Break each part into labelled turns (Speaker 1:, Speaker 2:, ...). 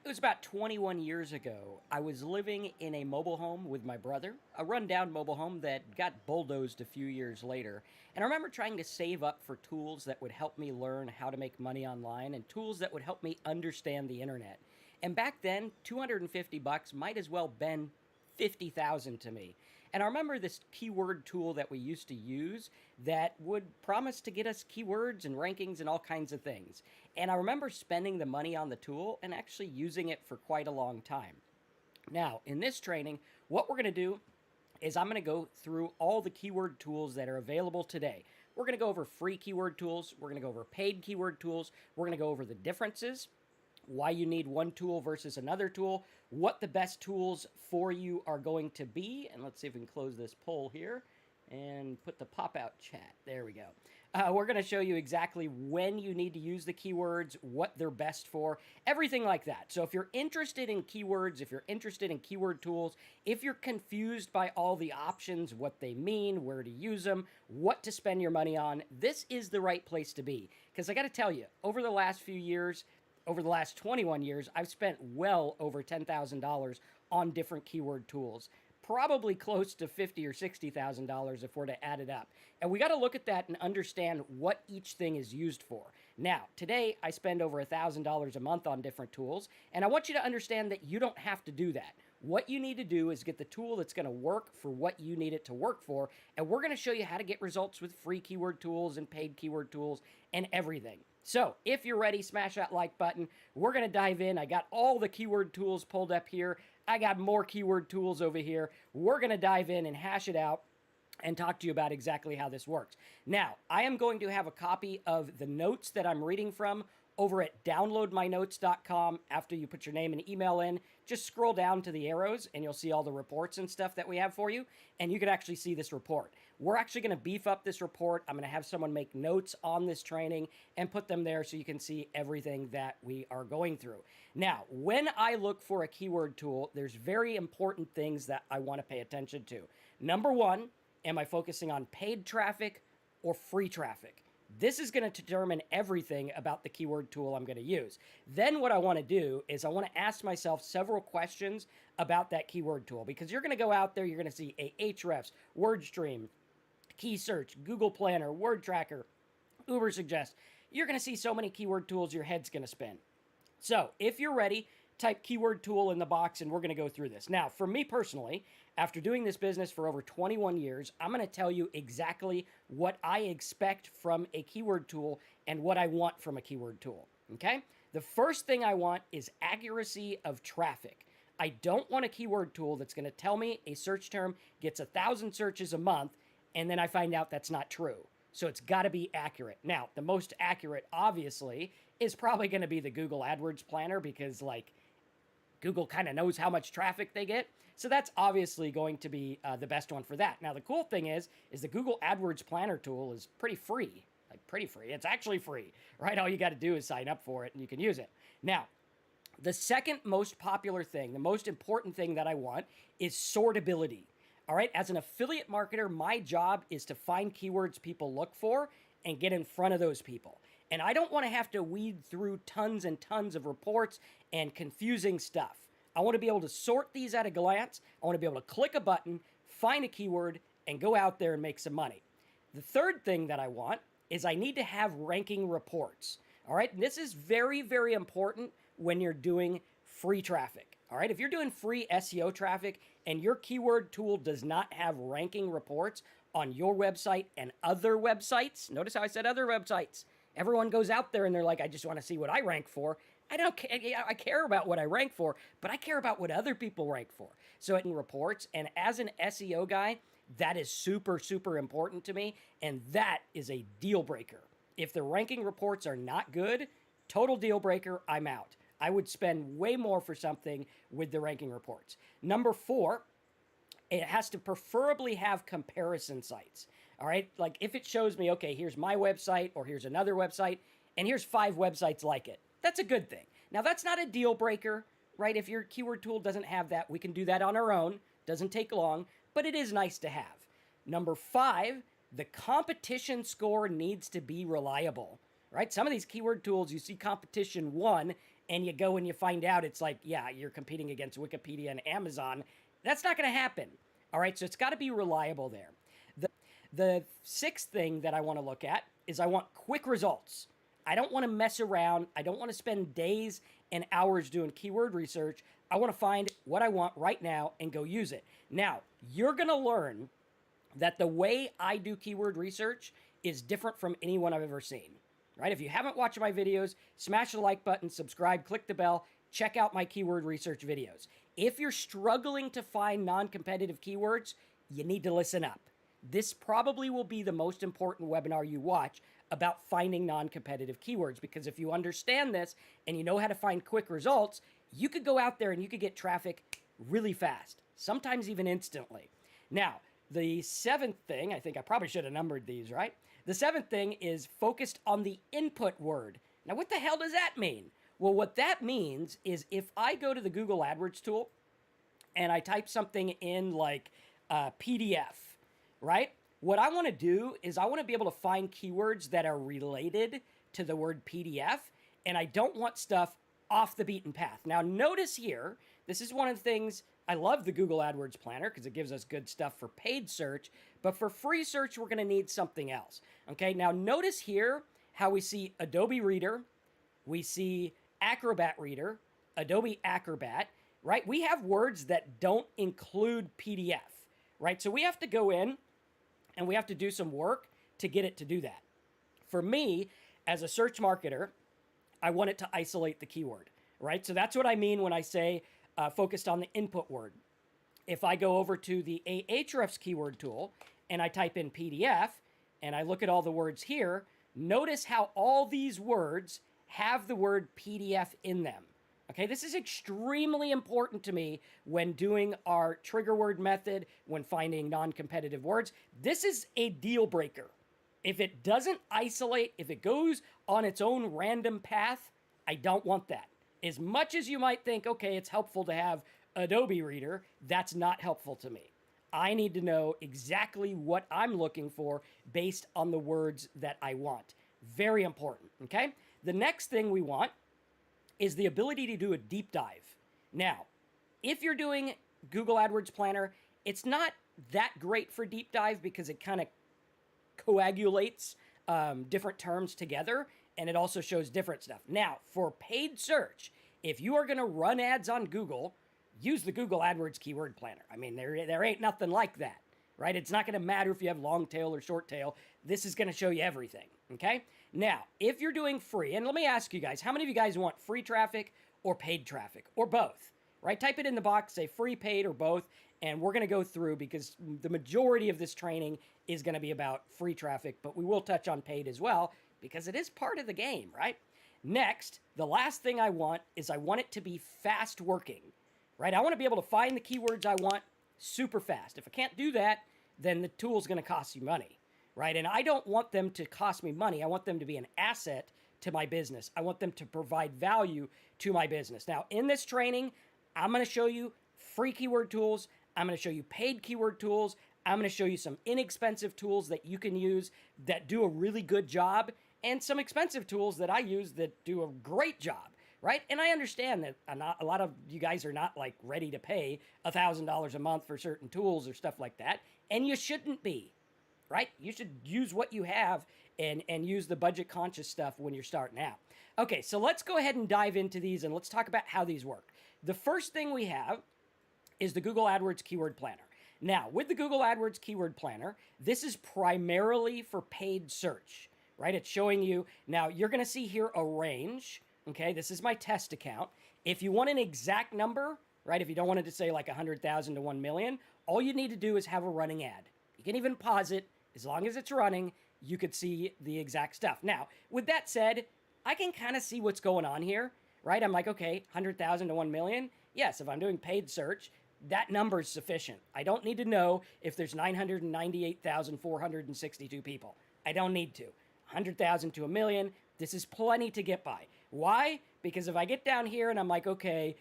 Speaker 1: It was about 21 years ago. I was living in a mobile home with my brother, a rundown mobile home that got bulldozed a few years later. And I remember trying to save up for tools that would help me learn how to make money online and tools that would help me understand the internet. And back then, 250 bucks might as well been 50,000 to me. And I remember this keyword tool that we used to use that would promise to get us keywords and rankings and all kinds of things. And I remember spending the money on the tool and actually using it for quite a long time. Now, in this training, what we're going to do is I'm going to go through all the keyword tools that are available today. We're going to go over free keyword tools. We're going to go over paid keyword tools. We're going to go over the differences, why you need one tool versus another tool, what the best tools for you are going to be. And let's see if we can close this poll here and put the pop-out chat. There we go. We're going to show you exactly when you need to use the keywords, what they're best for, everything like that. So if you're interested in keywords, if you're interested in keyword tools, if you're confused by all the options, what they mean, where to use them, what to spend your money on, this is the right place to be. Because I got to tell you, over the last few years, over the last 21 years, I've spent well over $10,000 on different keyword tools. Probably close to $50,000 or $60,000 if we're to add it up. And we got to look at that and understand what each thing is used for. Now, today I spend over $1,000 a month on different tools, and I want you to understand that you don't have to do that. What you need to do is get the tool that's going to work for what you need it to work for, and we're going to show you how to get results with free keyword tools and paid keyword tools and everything. So, if you're ready, smash that like button. We're going to dive in. I got all the keyword tools pulled up here. I got more keyword tools over here. We're going to dive in and hash it out and talk to you about exactly how this works. Now, I am going to have a copy of the notes that I'm reading from over at downloadmynotes.com. After you put your name and email in, just scroll down to the arrows and you'll see all the reports and stuff that we have for you, and you can actually see this report. We're actually going to beef up this report. I'm going to have someone make notes on this training and put them there so you can see everything that we are going through. Now, when I look for a keyword tool, there's very important things that I want to pay attention to. Number one, am I focusing on paid traffic or free traffic? This is going to determine everything about the keyword tool I'm going to use. Then what I want to do is I want to ask myself several questions about that keyword tool, because you're going to go out there, you're going to see a Ahrefs, WordStream, Key Search, Google Planner, Wordtracker, Ubersuggest. You're going to see so many keyword tools, your head's going to spin. So if you're ready, type keyword tool in the box and we're going to go through this. Now, for me personally, after doing this business for over 21 years, I'm going to tell you exactly what I expect from a keyword tool and what I want from a keyword tool. Okay? The first thing I want is accuracy of traffic. I don't want a keyword tool that's going to tell me a search term gets 1,000 searches a month and then I find out that's not true. So it's got to be accurate. Now, the most accurate, obviously, is probably going to be the Google AdWords Planner, because, like, Google kind of knows how much traffic they get. So that's obviously going to be the best one for that. Now, the cool thing is the Google AdWords Planner tool is pretty free. Like, pretty free. It's actually free, right? All you got to do is sign up for it and you can use it. Now, the second most popular thing, the most important thing that I want is sortability. All right, as an affiliate marketer, my job is to find keywords people look for and get in front of those people. And I don't want to have to weed through tons and tons of reports and confusing stuff. I want to be able to sort these at a glance. I want to be able to click a button, find a keyword, and go out there and make some money. The third thing that I want is I need to have ranking reports. All right, and this is very, very important when you're doing free traffic. All right, if you're doing free SEO traffic and your keyword tool does not have ranking reports on your website and other websites, notice how I said other websites. Everyone goes out there and they're like, I just want to see what I rank for. I don't care. I care about what I rank for, but I care about what other people rank for. So in reports, and as an SEO guy, that is super, super important to me, and that is a deal breaker. If the ranking reports are not good, total deal breaker, I'm out. I would spend way more for something with the ranking reports. Number 4, it has to preferably have comparison sites. All right, like if it shows me, okay, here's my website or here's another website and here's 5 websites like it. That's a good thing. Now, that's not a deal breaker, right? If your keyword tool doesn't have that, we can do that on our own. Doesn't take long, but it is nice to have. Number 5, the competition score needs to be reliable. Right? Some of these keyword tools, you see competition 1, and you go and you find out it's like, yeah, you're competing against Wikipedia and Amazon, that's not going to happen. All right, so it's got to be reliable there. The sixth thing that I want to look at is I want quick results. I don't want to mess around. I don't want to spend days and hours doing keyword research. I want to find what I want right now and go use it. Now, you're going to learn that the way I do keyword research is different from anyone I've ever seen, right? If you haven't watched my videos, smash the like button, subscribe, click the bell, check out my keyword research videos. If you're struggling to find non-competitive keywords, you need to listen up. This probably will be the most important webinar you watch about finding non-competitive keywords, because if you understand this and you know how to find quick results, you could go out there and you could get traffic really fast, sometimes even instantly. Now, the seventh thing, I think I probably should have numbered these, right? The seventh thing is focused on the input word. Now, what the hell does that mean? Well, what that means is if I go to the Google AdWords tool and I type something in like PDF, right? What I want to do is I want to be able to find keywords that are related to the word PDF, and I don't want stuff off the beaten path. Now, notice here, this is one of the things, I love the Google AdWords Planner because it gives us good stuff for paid search, but for free search, we're going to need something else. Okay, now notice here how we see Adobe Reader, we see Acrobat Reader, Adobe Acrobat, right? We have words that don't include PDF, right? So we have to go in and we have to do some work to get it to do that. For me, as a search marketer, I want it to isolate the keyword, right? So that's what I mean when I say focused on the input word. If I go over to the Ahrefs keyword tool and I type in PDF and I look at all the words here, notice how all these words have the word PDF in them. Okay, this is extremely important to me when doing our trigger word method, when finding non-competitive words. This is a deal breaker. If it doesn't isolate, if it goes on its own random path, I don't want that. As much as you might think, okay, it's helpful to have Adobe Reader, that's not helpful to me. I need to know exactly what I'm looking for based on the words that I want. Very important, okay? The next thing we want is the ability to do a deep dive. Now, if you're doing Google AdWords Planner, it's not that great for deep dive because it kind of coagulates different terms together, and it also shows different stuff. Now, for paid search, if you are going to run ads on Google, use the Google AdWords Keyword Planner. I mean, there ain't nothing like that, right? It's not going to matter if you have long tail or short tail. This is going to show you everything, okay? Now, if you're doing free, and let me ask you guys, how many of you guys want free traffic or paid traffic or both, right? Type it in the box, say free, paid, or both, and we're going to go through because the majority of this training is going to be about free traffic, but we will touch on paid as well because it is part of the game, right? Next, the last thing I want is I want it to be fast working, right? I want to be able to find the keywords I want super fast. If I can't do that, then the tool's going to cost you money, right? And I don't want them to cost me money. I want them to be an asset to my business. I want them to provide value to my business. Now, in this training, I'm going to show you free keyword tools. I'm going to show you paid keyword tools. I'm going to show you some inexpensive tools that you can use that do a really good job, and some expensive tools that I use that do a great job, right? And I understand that a lot of you guys are not like ready to pay $1,000 a month for certain tools or stuff like that, and you shouldn't be, right? You should use what you have and use the budget conscious stuff when you're starting out. Okay, so let's go ahead and dive into these and let's talk about how these work. The first thing we have is the Google AdWords Keyword Planner. Now, with the Google AdWords Keyword Planner, this is primarily for paid search, right? It's showing you, now you're going to see here a range, okay? This is my test account. If you want an exact number, right, if you don't want it to say like 100,000 to 1 million, all you need to do is have a running ad. You can even pause it. As long as it's running, you could see the exact stuff. Now, with that said, I can kind of see what's going on here, right? I'm like, okay, 100,000 to 1 million. Yes, if I'm doing paid search, that number is sufficient. I don't need to know if there's 998,462 people. I don't need to. 100,000 to a million, this is plenty to get by. Why? Because if I get down here and I'm like, okay,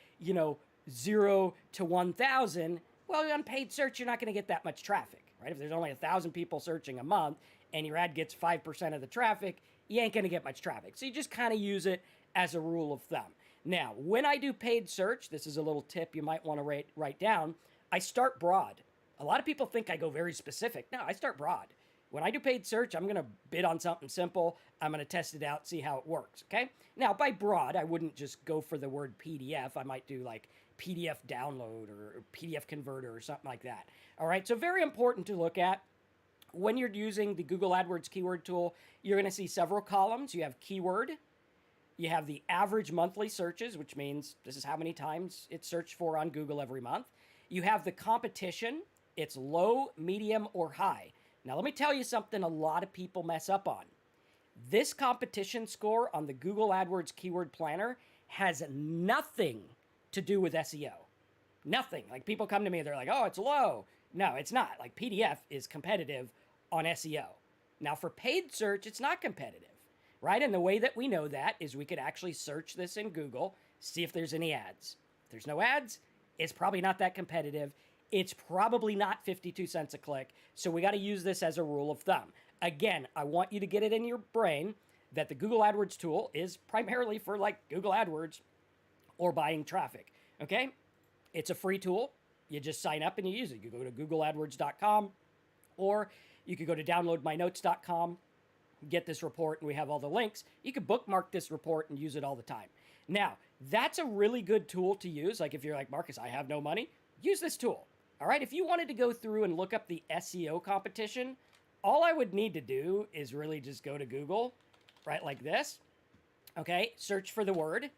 Speaker 1: 0 to 1,000, well, on paid search, you're not going to get that much traffic, right? If there's only 1,000 people searching a month and your ad gets 5% of the traffic, you ain't going to get much traffic. So you just kind of use it as a rule of thumb. Now, when I do paid search, this is a little tip you might want to write down. I start broad. A lot of people think I go very specific. No, I start broad. When I do paid search, I'm going to bid on something simple. I'm going to test it out, see how it works, okay? Now, by broad, I wouldn't just go for the word PDF. I might do like PDF download or PDF converter or something like that. All right, so very important to look at. When you're using the Google AdWords keyword tool, you're going to see several columns. You have keyword, you have the average monthly searches, which means this is how many times it's searched for on Google every month. You have the competition, it's low, medium, or high. Now, let me tell you something a lot of people mess up on. This competition score on the Google AdWords Keyword Planner has nothing to do with SEO. Nothing. Like, people come to me, they're like, oh, it's low. No, it's not. Like, PDF is competitive on SEO. Now, for paid search, it's not competitive, right? And the way that we know that is we could actually search this in Google, see if there's any ads. If there's no ads, it's probably not that competitive. It's probably not 52 cents a click, so we got to use this as a rule of thumb. Again, I want you to get it in your brain that the Google AdWords tool is primarily for like Google AdWords or buying traffic, okay? It's a free tool. You just sign up and you use it. You go to googleadwords.com, or you could go to downloadmynotes.com, get this report, and we have all the links. You could bookmark this report and use it all the time. Now, that's a really good tool to use. Like, if you're like, Marcus, I have no money, use this tool. All right, if you wanted to go through and look up the SEO competition, all I would need to do is really just go to Google, right, like this. Okay, search for the word,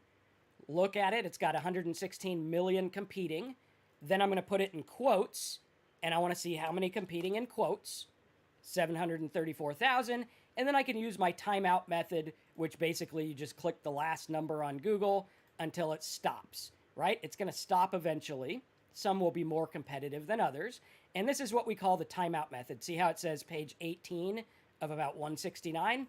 Speaker 1: look at it. It's got 116 million competing. Then I'm going to put it in quotes, and I want to see how many competing in quotes, 734,000. And then I can use my timeout method, which basically you just click the last number on Google until it stops, right? It's going to stop eventually. Some will be more competitive than others. And this is what we call the timeout method. See how it says page 18 of about 169?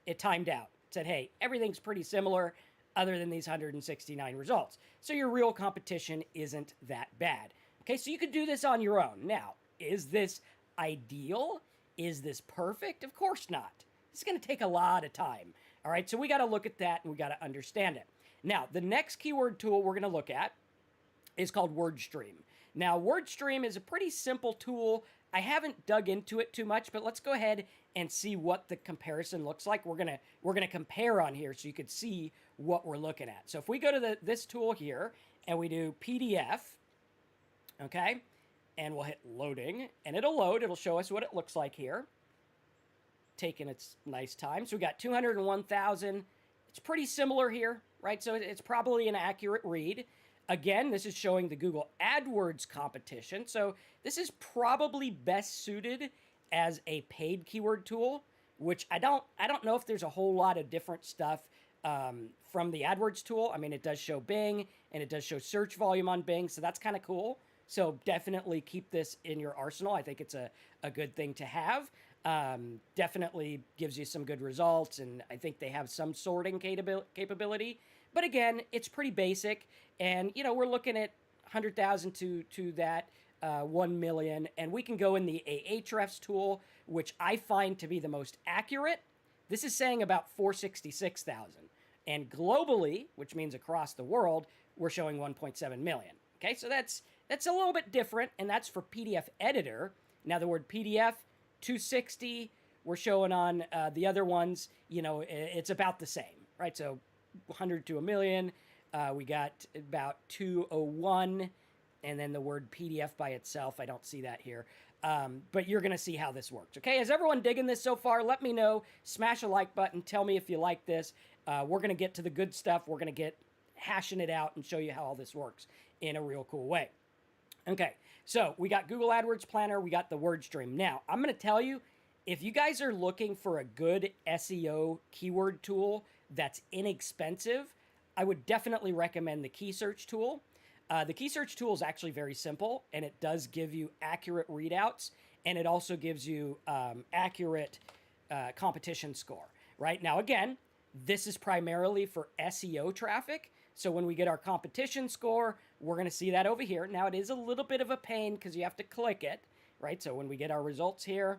Speaker 1: It timed out. It said, hey, everything's pretty similar other than these 169 results. So your real competition isn't that bad. Okay, so you could do this on your own. Now, is this ideal? Is this perfect? Of course not. It's going to take a lot of time. All right, so we got to look at that and we got to understand it. Now, the next keyword tool we're going to look at is called WordStream. Now, WordStream is a pretty simple tool. I haven't dug into it too much, but let's go ahead and see what the comparison looks like. We're gonna compare on here so you can see what we're looking at. So if we go to this tool here and we do PDF, okay, and we'll hit loading, and it'll load. It'll show us what it looks like here. Taking its nice time. So we got 201,000. It's pretty similar here, right? So it's probably an accurate read. Again, this is showing the Google AdWords competition. So this is probably best suited as a paid keyword tool, which I don't know if there's a whole lot of different stuff from the AdWords tool. I mean, it does show Bing and it does show search volume on Bing. So that's kind of cool. So definitely keep this in your arsenal. I think it's a good thing to have. Definitely gives you some good results. And I think they have some sorting capability. But again, it's pretty basic, and you know, we're looking at 100,000 to that 1 million, and we can go in the Ahrefs tool, which I find to be the most accurate. This is saying about 466,000, and globally, which means across the world, we're showing 1.7 million. Okay, so that's a little bit different, and that's for PDF editor. Now the word PDF 260, we're showing on the other ones. You know, it's about the same, right? So 100 to a million, we got about 201, and then the word PDF by itself, I don't see that here, but you're going to see how this works. Okay, is everyone digging this so far? Let me know. Smash a like button. Tell me if you like this. We're going to get to the good stuff. We're going to get hashing it out and show you how all this works in a real cool way. Okay, so we got Google AdWords Planner. We got the WordStream. Now, I'm going to tell you, if you guys are looking for a good SEO keyword tool that's inexpensive, I would definitely recommend the key search tool. The key search tool is actually very simple, and it does give you accurate readouts, and it also gives you accurate competition score. Right now, again, this is primarily for SEO traffic. So when we get our competition score, we're going to see that over here. Now, it is a little bit of a pain because you have to click it, right? So when we get our results here,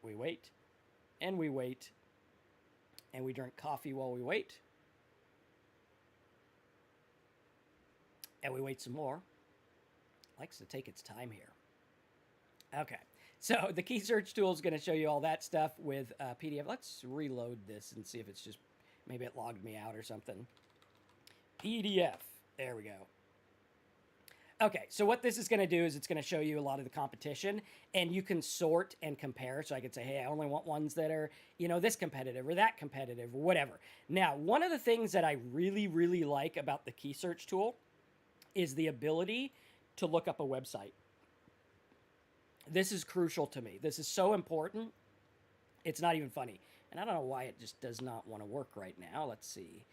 Speaker 1: we wait, and we wait, and we drink coffee while we wait. And we wait some more. Likes to take its time here. Okay. So the key search tool is going to show you all that stuff with PDF. Let's reload this and see if it's just, maybe it logged me out or something. PDF. There we go. Okay, so what this is going to do is it's going to show you a lot of the competition, and you can sort and compare. So I could say, hey, I only want ones that are, this competitive or that competitive or whatever. Now, one of the things that I really, really like about the key search tool is the ability to look up a website. This is crucial to me. This is so important. It's not even funny. And I don't know why it just does not want to work right now. Let's see.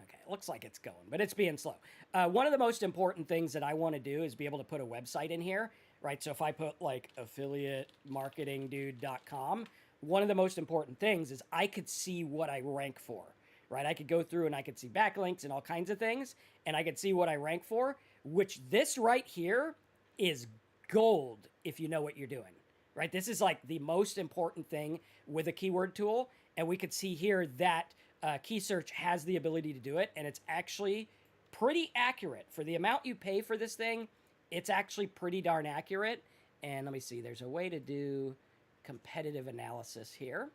Speaker 1: Okay, it looks like it's going, but it's being slow. One of the most important things that I want to do is be able to put a website in here, right? So if I put like affiliatemarketingdude.com, one of the most important things is I could see what I rank for, right? I could go through and I could see backlinks and all kinds of things, and I could see what I rank for, which this right here is gold if you know what you're doing, right? This is like the most important thing with a keyword tool, and we could see here that key search has the ability to do it, and it's actually pretty accurate. For the amount you pay for this thing, it's actually pretty darn accurate. And let me see, there's a way to do competitive analysis here.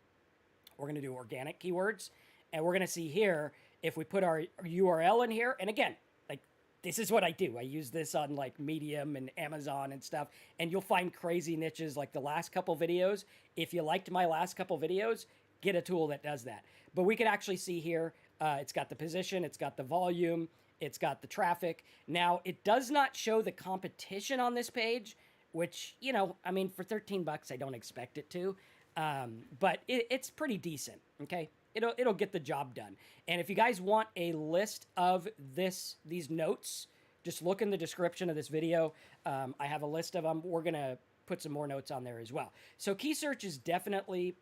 Speaker 1: We're going to do organic keywords, and we're going to see here if we put our URL in here, and again, like this is what I do. I use this on like Medium and Amazon and stuff, and you'll find crazy niches like the last couple videos. If you liked my last couple videos, get a tool that does that. But we can actually see here, it's got the position, it's got the volume, it's got the traffic. Now, it does not show the competition on this page, which, I mean, for 13 bucks, I don't expect it to. But it's pretty decent, okay? It'll get the job done. And if you guys want a list of these notes, just look in the description of this video. I have a list of them. We're going to put some more notes on there as well. So key search is definitely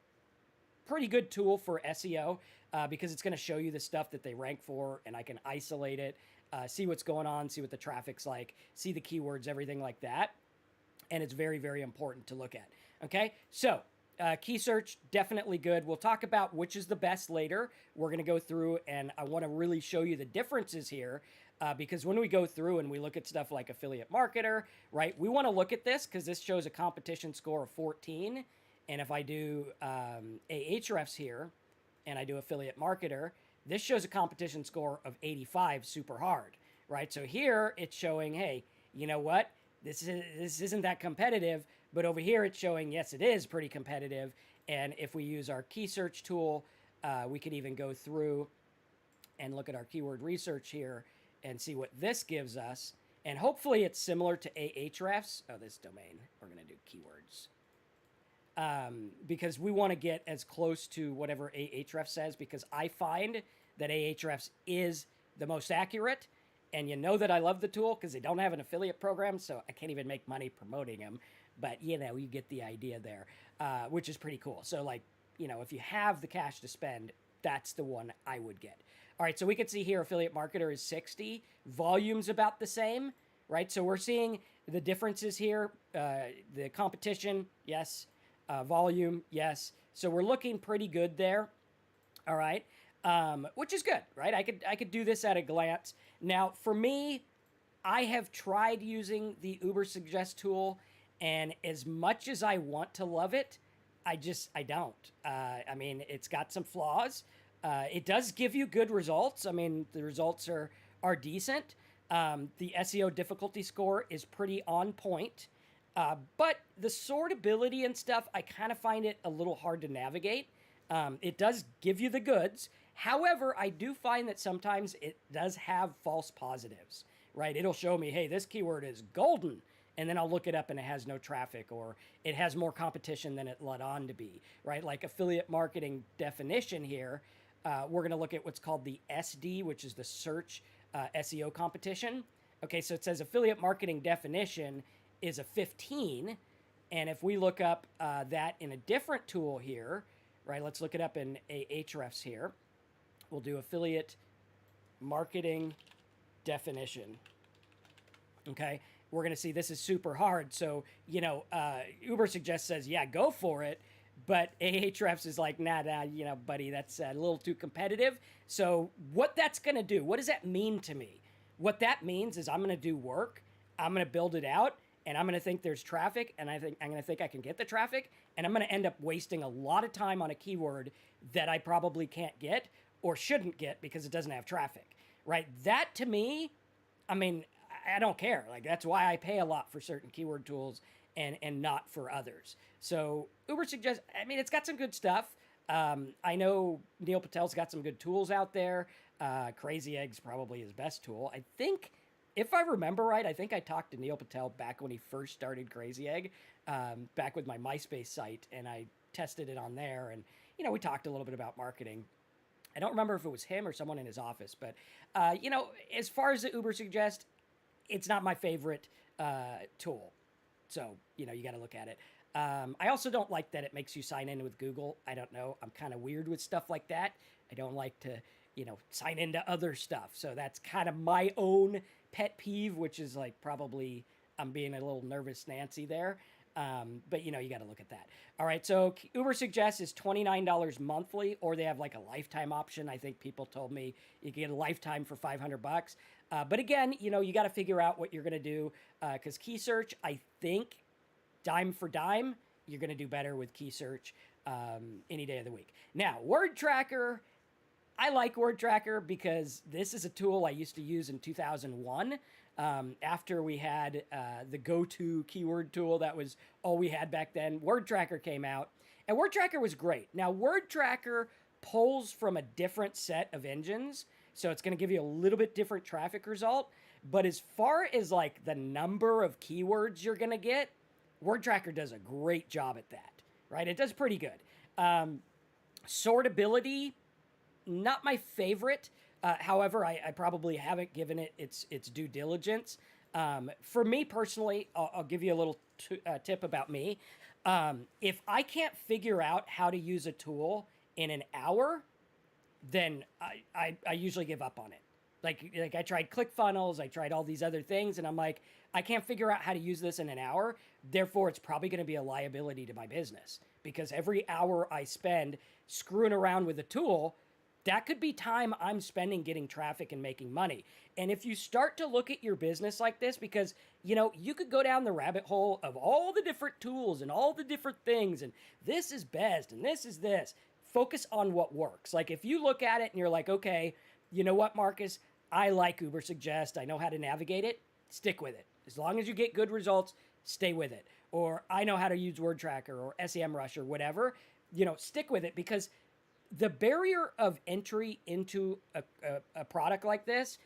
Speaker 1: pretty good tool for SEO because it's going to show you the stuff that they rank for, and I can isolate it, see what's going on, see what the traffic's like, see the keywords, everything like that. And it's very, very important to look at. Okay, so key search, definitely good. We'll talk about which is the best later. We're going to go through, and I want to really show you the differences here because when we go through and we look at stuff like Affiliate Marketer, right, we want to look at this because this shows a competition score of 14. And if I do Ahrefs here, and I do Affiliate Marketer, this shows a competition score of 85, super hard, right? So here it's showing, hey, you know what? This isn't that competitive, but over here it's showing, yes, it is pretty competitive. And if we use our key search tool, we could even go through and look at our keyword research here and see what this gives us. And hopefully it's similar to Ahrefs. Oh, this domain, we're going to do keywords. Because we want to get as close to whatever Ahrefs says, because I find that Ahrefs is the most accurate, and you know that I love the tool because they don't have an affiliate program, so I can't even make money promoting them, but you get the idea there, which is pretty cool. So like, if you have the cash to spend, that's the one I would get. All right, so we can see here Affiliate Marketer is 60, volume's about the same, right? So we're seeing the differences here, the competition, yes, volume, yes. So we're looking pretty good there. All right. Which is good, right? I could do this at a glance. Now, for me, I have tried using the Ubersuggest tool, and as much as I want to love it, I don't. I mean, it's got some flaws. It does give you good results. I mean, the results are decent. The SEO difficulty score is pretty on point. But the sortability and stuff, I kind of find it a little hard to navigate. It does give you the goods. However, I do find that sometimes it does have false positives, right? It'll show me, hey, this keyword is golden. And then I'll look it up and it has no traffic, or it has more competition than it let on to be, right? Like affiliate marketing definition here, we're going to look at what's called the SD, which is the search SEO competition. Okay, so it says affiliate marketing definition is a 15, and if we look up that in a different tool here, right, let's look it up in Ahrefs here. We'll do affiliate marketing definition. Okay, we're going to see this is super hard. So, Ubersuggest says, yeah, go for it, but Ahrefs is like, nah, buddy, that's a little too competitive. So what that's going to do, what does that mean to me? What that means is I'm going to do work, I'm going to build it out, and I'm going to think there's traffic, and I'm going to think I can get the traffic, and I'm going to end up wasting a lot of time on a keyword that I probably can't get or shouldn't get because it doesn't have traffic, right? That to me, I mean, I don't care. Like, that's why I pay a lot for certain keyword tools and not for others. So Ubersuggest, I mean, it's got some good stuff. I know Neil Patel's got some good tools out there. Crazy Egg's probably his best tool. I think, if I remember right, I think I talked to Neil Patel back when he first started Crazy Egg, back with my MySpace site, and I tested it on there. And, you know, we talked a little bit about marketing. I don't remember if it was him or someone in his office, but, you know, as far as the Ubersuggest, it's not my favorite tool. So, you know, you got to look at it. I also don't like that it makes you sign in with Google. I don't know. I'm kind of weird with stuff like that. I don't like to, you know, sign into other stuff. So that's kind of my own pet peeve, which is like probably I'm being a little nervous Nancy there. But, you know, you got to look at that. All right. So Ubersuggest is $29 monthly, or they have like a lifetime option. I think people told me you can get a lifetime for $500. But again, you know, you got to figure out what you're going to do because key search, I think, dime for dime, you're going to do better with key search any day of the week. Now, Wordtracker, I like Wordtracker because this is a tool I used to use in 2001 after we had the go-to keyword tool that was all we had back then. Wordtracker came out, and Wordtracker was great. Now, Wordtracker pulls from a different set of engines, so it's going to give you a little bit different traffic result. But as far as like the number of keywords you're going to get, Wordtracker does a great job at that, right? It does pretty good. Sortability, not my favorite. However, I probably haven't given it its due diligence. For me personally, I'll give you a little tip about me. If I can't figure out how to use a tool in an hour, then I usually give up on it. Like I tried ClickFunnels, I tried all these other things, and I'm like, I can't figure out how to use this in an hour. Therefore, it's probably going to be a liability to my business because every hour I spend screwing around with a tool, that could be time I'm spending getting traffic and making money. And if you start to look at your business like this, because, you know, you could go down the rabbit hole of all the different tools and all the different things, and this is best, and this is this. Focus on what works. Like if you look at it and you're like, okay, you know what, Marcus? I like Ubersuggest. I know how to navigate it. Stick with it. As long as you get good results, stay with it. Or I know how to use Wordtracker or SEMRush or whatever. You know, stick with it because the barrier of entry into a product like this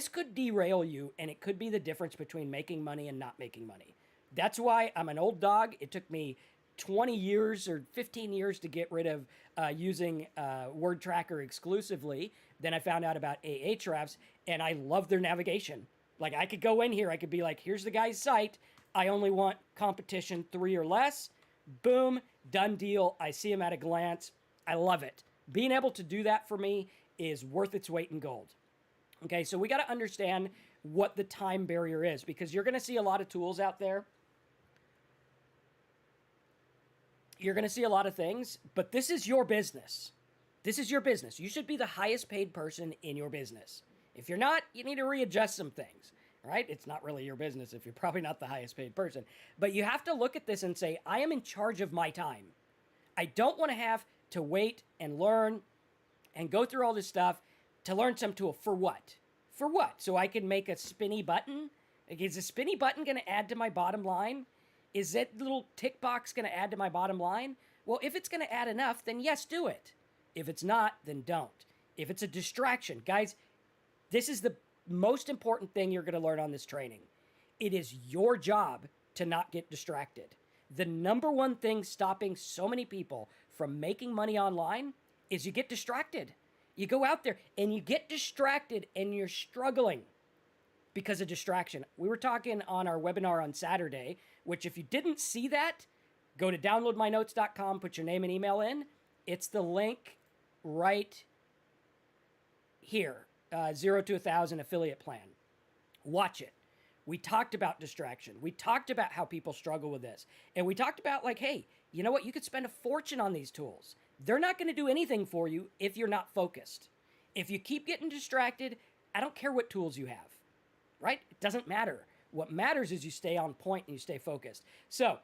Speaker 1: could derail you, and it could be the difference between making money and not making money. That's why I'm an old dog. It took me 20 years or 15 years to get rid of using Wordtracker exclusively. Then I found out about Ahrefs, and I love their navigation. Like I could go in here, I could be like, here's the guy's site. I only want competition 3 or less. Boom, done deal. I see him at a glance. I love it. Being able to do that for me is worth its weight in gold. Okay, so we got to understand what the time barrier is because you're going to see a lot of tools out there. You're going to see a lot of things, but this is your business. This is your business. You should be the highest paid person in your business. If you're not, you need to readjust some things, right? It's not really your business if you're probably not the highest paid person. But you have to look at this and say, I am in charge of my time. I don't want to have to wait and learn and go through all this stuff to learn some tool. For what? For what? So I can make a spinny button? Like, is a spinny button going to add to my bottom line? Is that little tick box going to add to my bottom line? Well, if it's going to add enough, then yes, do it. If it's not, then don't. If it's a distraction, guys, this is the most important thing you're going to learn on this training. It is your job to not get distracted. The number one thing stopping so many people from making money online is you get distracted. You go out there and you get distracted and you're struggling because of distraction. We were talking on our webinar on Saturday, which if you didn't see that, go to downloadmynotes.com, put your name and email in. It's the link right here, 0 to 1,000 affiliate plan. Watch it. We talked about distraction. We talked about how people struggle with this. And we talked about like, hey, you know what? You could spend a fortune on these tools. They're not going to do anything for you if you're not focused. If you keep getting distracted, I don't care what tools you have, right? It doesn't matter. What matters is you stay on point and you stay focused. So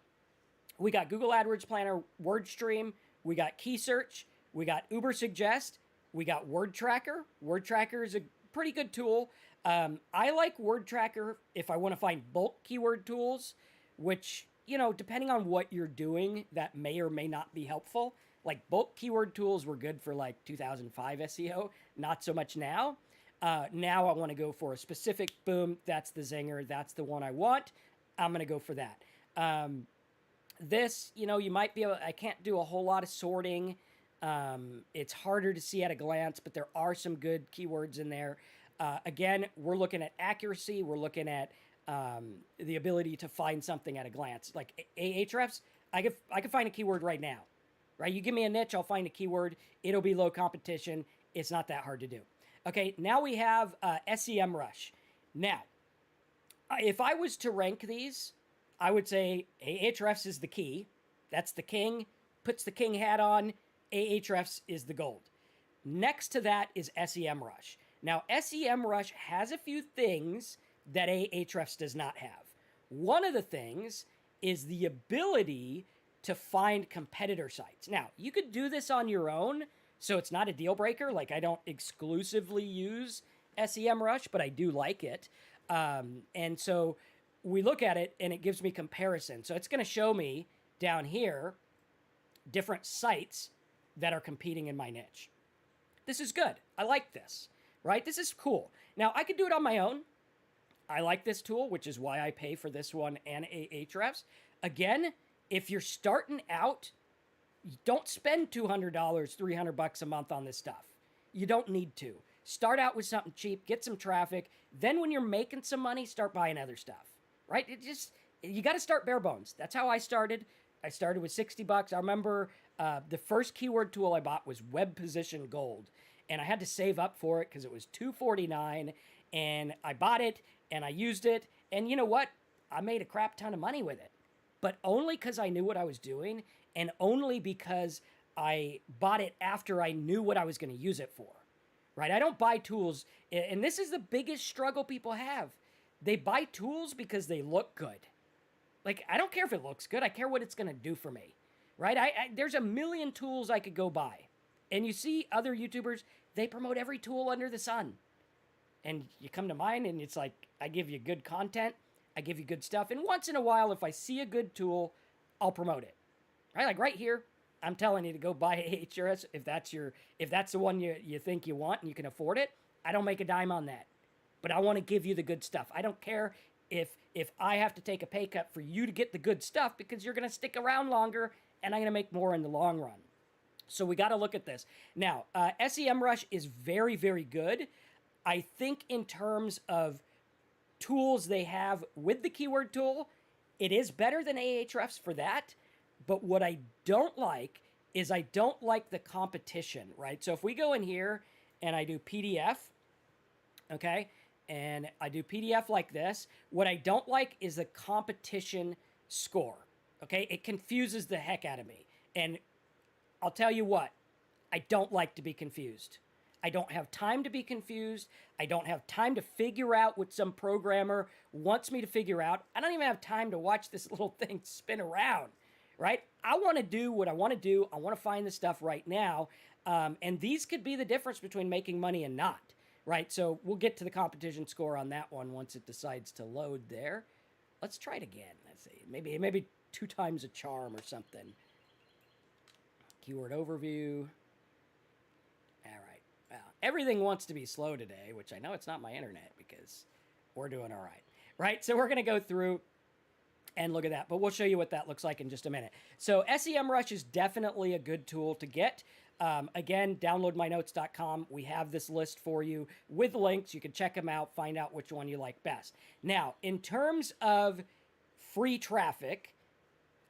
Speaker 1: we got Google AdWords Planner, WordStream, we got Key Search, we got Ubersuggest, we got Wordtracker. Wordtracker is a pretty good tool. I like Wordtracker if I want to find bulk keyword tools, which, you know, depending on what you're doing, that may or may not be helpful. Like bulk keyword tools were good for like 2005 SEO, not so much now. Now I want to go for a specific, boom, that's the zinger, that's the one I want. I'm going to go for that. This, you know, you might be able, I can't do a whole lot of sorting. It's harder to see at a glance, but there are some good keywords in there. Again, we're looking at accuracy. We're looking at the ability to find something at a glance. Like Ahrefs, I could find a keyword right now, right? You give me a niche, I'll find a keyword. It'll be low competition. It's not that hard to do. Okay, now we have SEMRush. Now, if I was to rank these, I would say Ahrefs is the key. That's the king. Puts the king hat on. Ahrefs is the gold. Next to that is SEMRush. Now, SEMRush has a few things that Ahrefs does not have. One of the things is the ability to find competitor sites. Now, you could do this on your own, so it's not a deal breaker. Like, I don't exclusively use SEMRush, but I do like it. And so we look at it, and it gives me comparison. So it's going to show me down here different sites that are competing in my niche. This is good. I like this, right? This is cool. Now, I could do it on my own. I like this tool, which is why I pay for this one and Ahrefs. Again, if you're starting out, don't spend $200, $300 a month on this stuff. You don't need to. Start out with something cheap, get some traffic. Then when you're making some money, start buying other stuff, right? You got to start bare bones. That's how I started. I started with $60. I remember the first keyword tool I bought was Web Position Gold, and I had to save up for it because it was $249, and I bought it, and I used it, and you know what? I made a crap ton of money with it, but only because I knew what I was doing, and only because I bought it after I knew what I was going to use it for, right? I don't buy tools, and this is the biggest struggle people have. They buy tools because they look good. Like, I don't care if it looks good. I care what it's going to do for me, right? There's a million tools I could go buy. And you see other YouTubers, they promote every tool under the sun. And you come to mine, and it's like, I give you good content. I give you good stuff. And once in a while, if I see a good tool, I'll promote it, right? Like right here, I'm telling you to go buy Ahrefs if that's the one you think you want and you can afford it. I don't make a dime on that. But I want to give you the good stuff. I don't care if I have to take a pay cut for you to get the good stuff because you're going to stick around longer and I'm going to make more in the long run. So we got to look at this. Now, SEMRush is very, very good. I think in terms of tools they have with the keyword tool, it is better than Ahrefs for that. But what I don't like is I don't like the competition, right? So if we go in here and I do PDF, okay, and I do PDF like this, what I don't like is the competition score, okay? It confuses the heck out of me. And I'll tell you what, I don't like to be confused. I don't have time to be confused. I don't have time to figure out what some programmer wants me to figure out. I don't even have time to watch this little thing spin around, right? I want to do what I want to do. I want to find the stuff right now. And these could be the difference between making money and not, right? So we'll get to the competition score on that one once it decides to load there. Let's try it again. Let's see. Maybe 2 times a charm or something. Keyword overview. All right. Well, everything wants to be slow today, which I know it's not my internet because we're doing all right, right? So we're going to go through and look at that, but we'll show you what that looks like in just a minute. So SEMRush is definitely a good tool to get. Again, downloadmynotes.com. We have this list for you with links. You can check them out, find out which one you like best. Now, in terms of free traffic,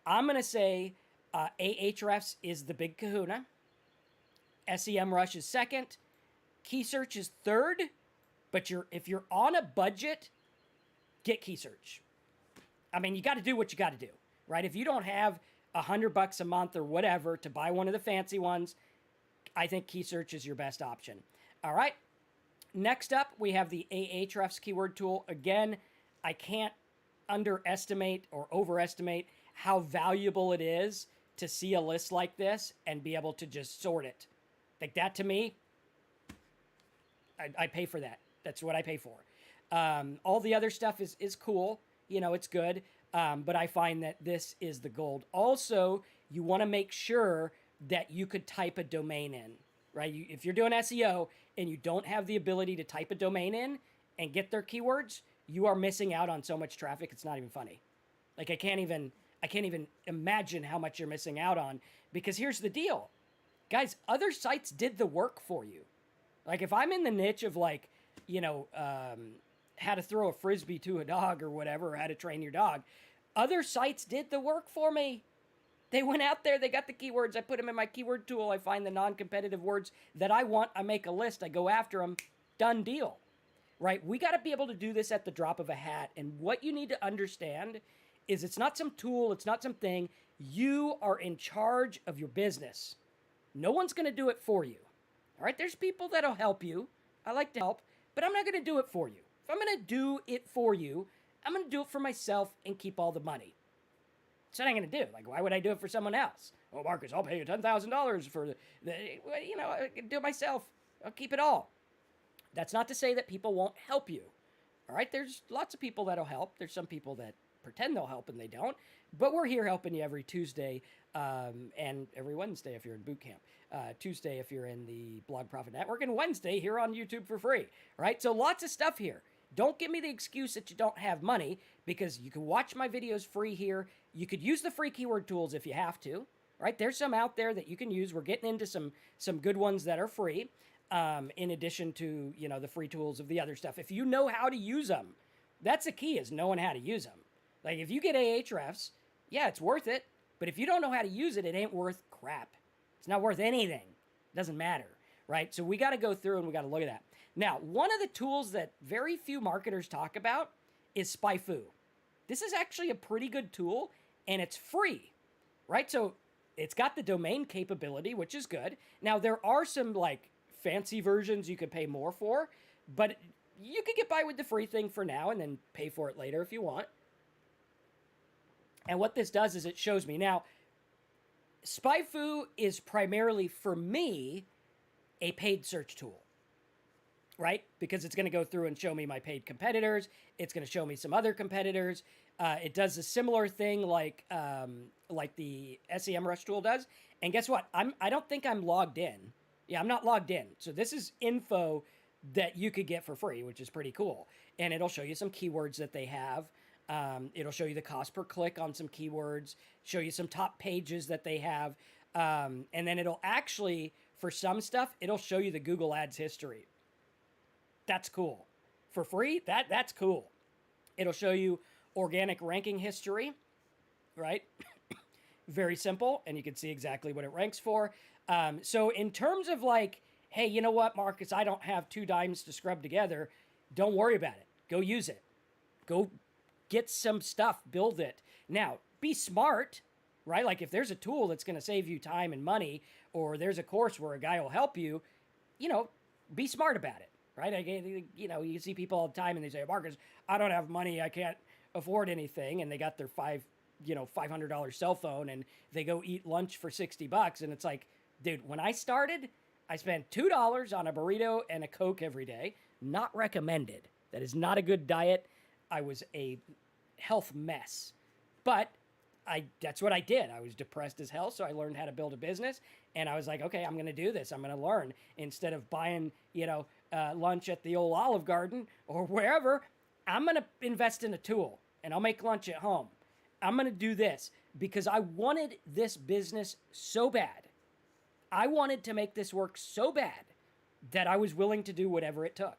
Speaker 1: I'm going to say Ahrefs is the big kahuna. SEMRush is second. Key Search is third. But if you're on a budget, get Key Search. I mean, you got to do what you got to do, right? If you don't have $100 a month or whatever to buy one of the fancy ones, I think Key Search is your best option. All right. Next up, we have the Ahrefs keyword tool. Again, I can't underestimate or overestimate how valuable it is to see a list like this and be able to just sort it. Like that to me, I pay for that. That's what I pay for. All the other stuff is cool. You know, it's good. But I find that this is the gold. Also, you want to make sure that you could type a domain in, right? If you're doing SEO and you don't have the ability to type a domain in and get their keywords, you are missing out on so much traffic. It's not even funny. Like I can't even imagine how much you're missing out on, because here's the deal. Guys, other sites did the work for you. Like if I'm in the niche of like, you know, how to throw a frisbee to a dog or whatever, or how to train your dog, other sites did the work for me. They went out there, they got the keywords, I put them in my keyword tool, I find the non-competitive words that I want, I make a list, I go after them, done deal, right? We got to be able to do this at the drop of a hat, and what you need to understand is it's not some tool, it's not something, you are in charge of your business. No one's going to do it for you, all right? There's people that'll help you, I like to help, but I'm not going to do it for you. If I'm going to do it for you, I'm going to do it for myself and keep all the money. That's what I'm going to do. Like, why would I do it for someone else? Oh, Marcus, I'll pay you $10,000 for you know, I can do it myself. I'll keep it all. That's not to say that people won't help you. All right? There's lots of people that'll help. There's some people that pretend they'll help and they don't. But we're here helping you every Tuesday and every Wednesday if you're in boot camp. Tuesday if you're in the Blog Profit Network, and Wednesday here on YouTube for free. All right? So lots of stuff here. Don't give me the excuse that you don't have money, because you can watch my videos free here. You could use the free keyword tools if you have to, right? There's some out there that you can use. We're getting into some good ones that are free, in addition to, you know, the free tools of the other stuff. If you know how to use them, that's the key, is knowing how to use them. Like if you get Ahrefs, yeah, it's worth it. But if you don't know how to use it, it ain't worth crap. It's not worth anything. It doesn't matter, right? So we got to go through and we got to look at that. Now, one of the tools that very few marketers talk about is Spyfu. This is actually a pretty good tool, and it's free, right? So it's got the domain capability, which is good. Now, there are some like fancy versions you could pay more for, but you could get by with the free thing for now and then pay for it later if you want. And what this does is it shows me. Now, Spyfu is primarily, for me, a paid search tool, right? Because it's going to go through and show me my paid competitors. It's going to show me some other competitors. It does a similar thing like the SEMRush tool does. And guess what? I don't think I'm logged in. Yeah, I'm not logged in. So this is info that you could get for free, which is pretty cool. And it'll show you some keywords that they have. It'll show you the cost per click on some keywords, show you some top pages that they have. And then it'll actually, for some stuff, it'll show you the Google Ads history. That's cool. For free, that's cool. It'll show you organic ranking history, right? Very simple, and you can see exactly what it ranks for. So in terms of like, hey, you know what, Marcus, I don't have 2 dimes to scrub together. Don't worry about it. Go use it. Go get some stuff, build it. Now, be smart, right? Like if there's a tool that's going to save you time and money, or there's a course where a guy will help you, you know, be smart about it, right? You know, you see people all the time and they say, Marcus, I don't have money. I can't afford anything. And they got their $500 cell phone and they go eat lunch for $60. And it's like, dude, when I started, I spent $2 on a burrito and a Coke every day. Not recommended. That is not a good diet. I was a health mess, but that's what I did. I was depressed as hell, so I learned how to build a business, and I was like, okay, I'm going to do this. I'm going to learn. Instead of buying, lunch at the old Olive Garden or wherever, I'm going to invest in a tool, and I'll make lunch at home. I'm going to do this because I wanted this business so bad. I wanted to make this work so bad that I was willing to do whatever it took.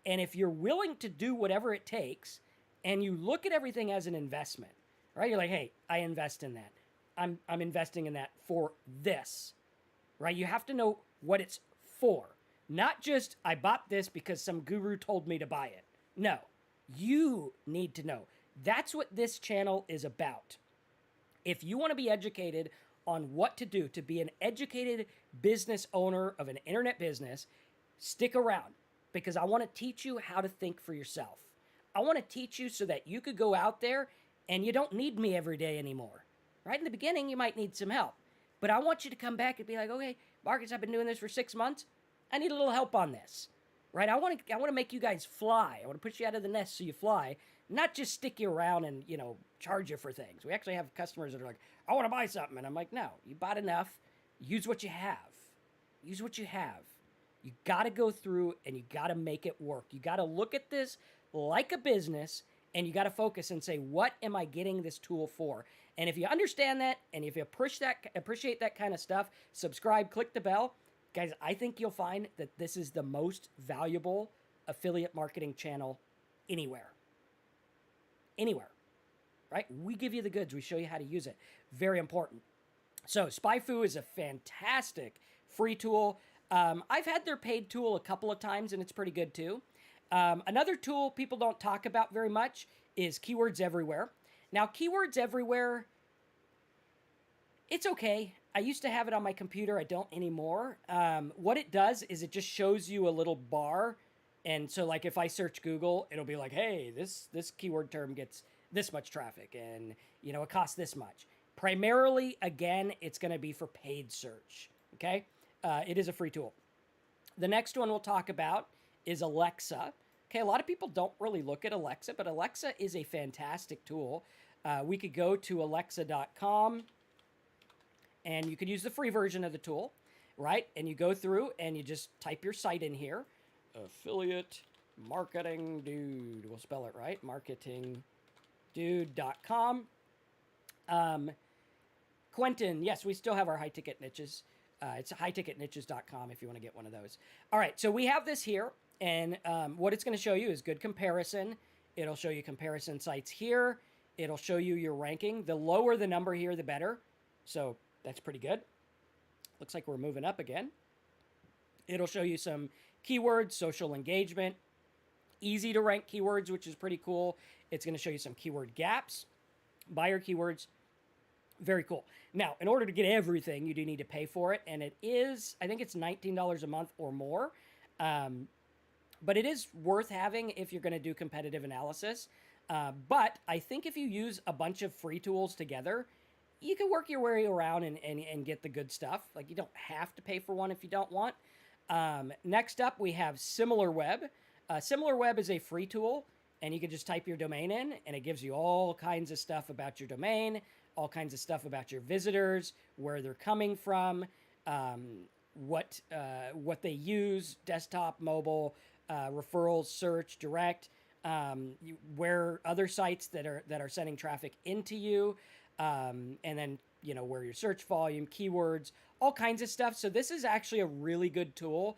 Speaker 1: And if you're willing to do whatever it takes and you look at everything as an investment, right? You're like, hey, I invest in that. I'm investing in that for this, right? You have to know what it's for. Not just, I bought this because some guru told me to buy it. No, you need to know. That's what this channel is about. If you want to be educated on what to do to be an educated business owner of an internet business, stick around. because I want to teach you how to think for yourself. I want to teach you so that you could go out there and you don't need me every day anymore. Right in the beginning, you might need some help, but I want you to come back and be like, okay, Marcus, I've been doing this for 6 months. I need a little help on this, right? I want to make you guys fly. I want to push you out of the nest so you fly, not just stick you around and, charge you for things. We actually have customers that are like, I want to buy something. And I'm like, no, you bought enough. Use what you have. Use what you have. You got to go through and you got to make it work. You got to look at this like a business and you got to focus and say, what am I getting this tool for? And if you understand that and if you appreciate that kind of stuff, subscribe, click the bell. Guys, I think you'll find that this is the most valuable affiliate marketing channel anywhere. Anywhere, right? We give you the goods. We show you how to use it. Very important. So Spyfu is a fantastic free tool. I've had their paid tool a couple of times, and it's pretty good too. Another tool people don't talk about very much is Keywords Everywhere. Now, Keywords Everywhere, it's okay. I used to have it on my computer. I don't anymore. What it does is it just shows you a little bar. And so, like, if I search Google, it'll be like, hey, this keyword term gets this much traffic, and, it costs this much. Primarily, again, it's going to be for paid search, okay? It is a free tool. The next one we'll talk about is Alexa. Okay, a lot of people don't really look at Alexa, but Alexa is a fantastic tool. We could go to alexa.com, and you could use the free version of the tool, right? And you go through, and you just type your site in here. Affiliate marketing dude. We'll spell it right. marketingdude.com. Quentin, yes, we still have our high ticket niches. It's highticketniches.com if you want to get one of those. All right, so we have this here, and what it's going to show you is good comparison. It'll show you comparison sites here. It'll show you your ranking. The lower the number here, the better. So that's pretty good. Looks like we're moving up again. It'll show you some keywords, social engagement, easy to rank keywords, which is pretty cool. It's going to show you some keyword gaps, buyer keywords. Very cool. Now, in order to get everything, you do need to pay for it, and it is, I think it's $19 a month or more, but it is worth having if you're going to do competitive analysis. But I think if you use a bunch of free tools together, you can work your way around and get the good stuff. Like, you don't have to pay for one if you don't want. Next up, we have SimilarWeb. SimilarWeb is a free tool, and you can just type your domain in, and it gives you all kinds of stuff about your domain, all kinds of stuff about your visitors, where they're coming from, what they use, desktop, mobile, referrals, search, direct, where other sites that are sending traffic into you, and then where your search volume, keywords, all kinds of stuff. So this is actually a really good tool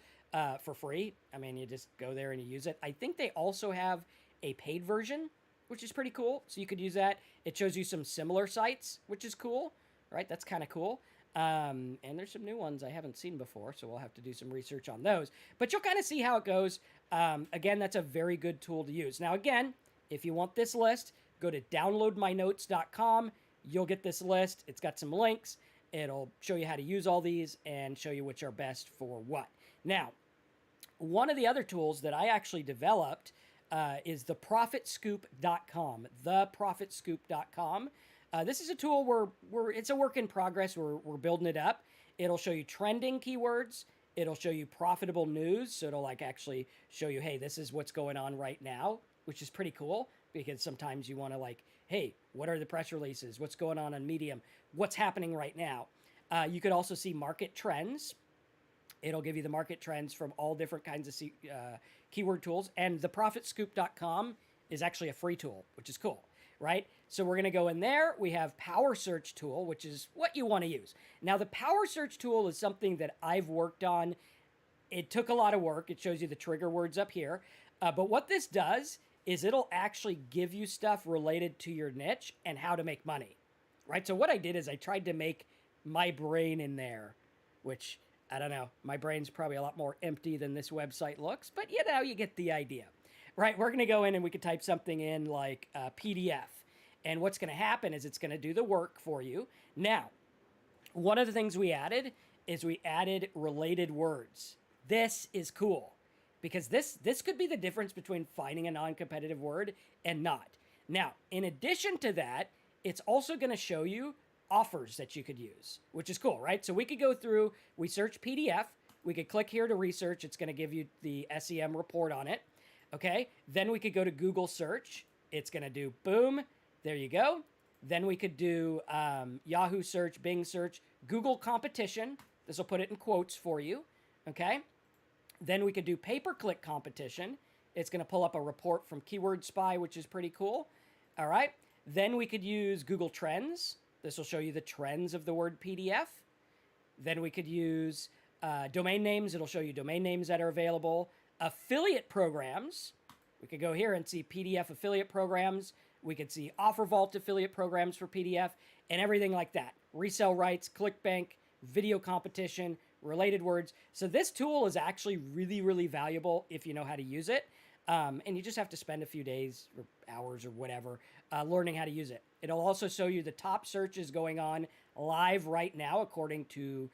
Speaker 1: for free. I mean, you just go there and you use it. I think they also have a paid version, which is pretty cool. So you could use that. It shows you some similar sites, which is cool, right? That's kind of cool. And there's some new ones I haven't seen before, so we'll have to do some research on those. But you'll kind of see how it goes. Again, that's a very good tool to use. Now, again, if you want this list, go to downloadmynotes.com. You'll get this list. It's got some links. It'll show you how to use all these and show you which are best for what. Now, one of the other tools that I actually developed is theprofitscoop.com. Theprofitscoop.com. This is a tool where it's a work in progress. We're building it up. It'll show you trending keywords. It'll show you profitable news. So it'll actually show you, hey, this is what's going on right now, which is pretty cool because sometimes you want to hey, what are the press releases? What's going on Medium? What's happening right now? You could also see market trends. It'll give you the market trends from all different kinds of keyword tools. And theprofitscoop.com is actually a free tool, which is cool, right? So we're going to go in there. We have Power Search tool, which is what you want to use. Now, the Power Search tool is something that I've worked on. It took a lot of work. It shows you the trigger words up here. But what this does is it'll actually give you stuff related to your niche and how to make money, right? So what I did is I tried to make my brain in there, which, I don't know, my brain's probably a lot more empty than this website looks, but you get the idea, right? We're going to go in and we could type something in like PDF. And what's going to happen is it's going to do the work for you. Now, one of the things we added is we added related words. This is cool. because this could be the difference between finding a non-competitive word and not. Now, in addition to that, it's also going to show you offers that you could use, which is cool, right? So we could go through, we search PDF, we could click here to research. It's going to give you the SEM report on it. Okay. Then we could go to Google search. It's going to do boom. There you go. Then we could do Yahoo search, Bing search, Google competition. This will put it in quotes for you. Okay. Then we could do pay-per-click competition. It's going to pull up a report from Keyword Spy, which is pretty cool. All right. Then we could use Google Trends. This will show you the trends of the word PDF. Then we could use domain names. It'll show you domain names that are available. Affiliate programs. We could go here and see PDF affiliate programs. We could see OfferVault affiliate programs for PDF and everything like that. Resell rights, ClickBank, video competition, related words. So this tool is actually really, really valuable if you know how to use it. And you just have to spend a few days or hours or whatever learning how to use it. It'll also show you the top searches going on live right now according to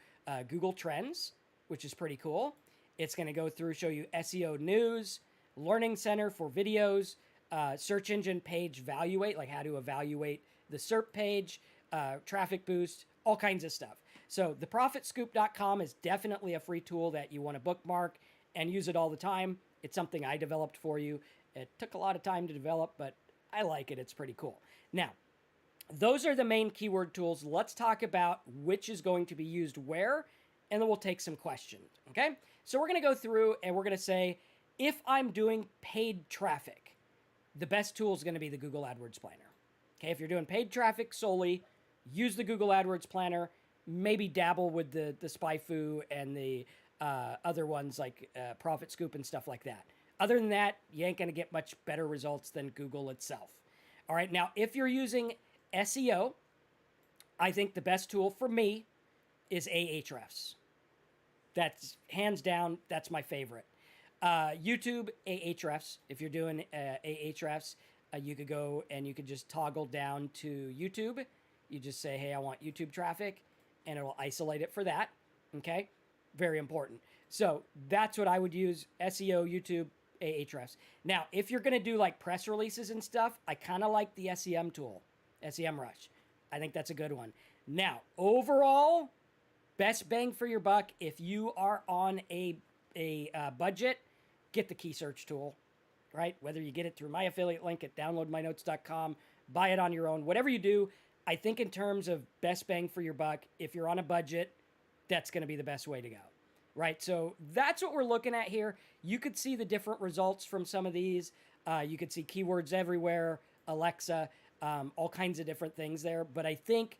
Speaker 1: Google Trends, which is pretty cool. It's going to go through, show you SEO news, Learning Center for videos, search engine page evaluate, like how to evaluate the SERP page, traffic boost, all kinds of stuff. So theprofitscoop.com is definitely a free tool that you want to bookmark and use it all the time. It's something I developed for you. It took a lot of time to develop, but I like it. It's pretty cool. Now, those are the main keyword tools. Let's talk about which is going to be used where, and then we'll take some questions, okay? So we're going to go through and we're going to say, if I'm doing paid traffic, the best tool is going to be the Google AdWords Planner. Okay, if you're doing paid traffic solely, use the Google AdWords Planner. Maybe dabble with the Spyfu and the other ones like Profit Scoop and stuff like that. Other than that, you ain't going to get much better results than Google itself. All right, now if you're using SEO, I think the best tool for me is Ahrefs. That's hands down, that's my favorite. YouTube, Ahrefs. If you're doing Ahrefs, you could go and you could just toggle down to YouTube. You just say, hey, I want YouTube traffic, and it'll isolate it for that. Okay? Very important. So that's what I would use, SEO, YouTube, Ahrefs. Now, if you're going to do like press releases and stuff, I kind of like the SEM tool, SEMRush. I think that's a good one. Now, overall, best bang for your buck, if you are on a budget, get the key search tool, right? Whether you get it through my affiliate link at downloadmynotes.com, buy it on your own, whatever you do, I think in terms of best bang for your buck, if you're on a budget, that's going to be the best way to go, right? So that's what we're looking at here. You could see the different results from some of these. You could see keywords everywhere, Alexa, all kinds of different things there. But I think,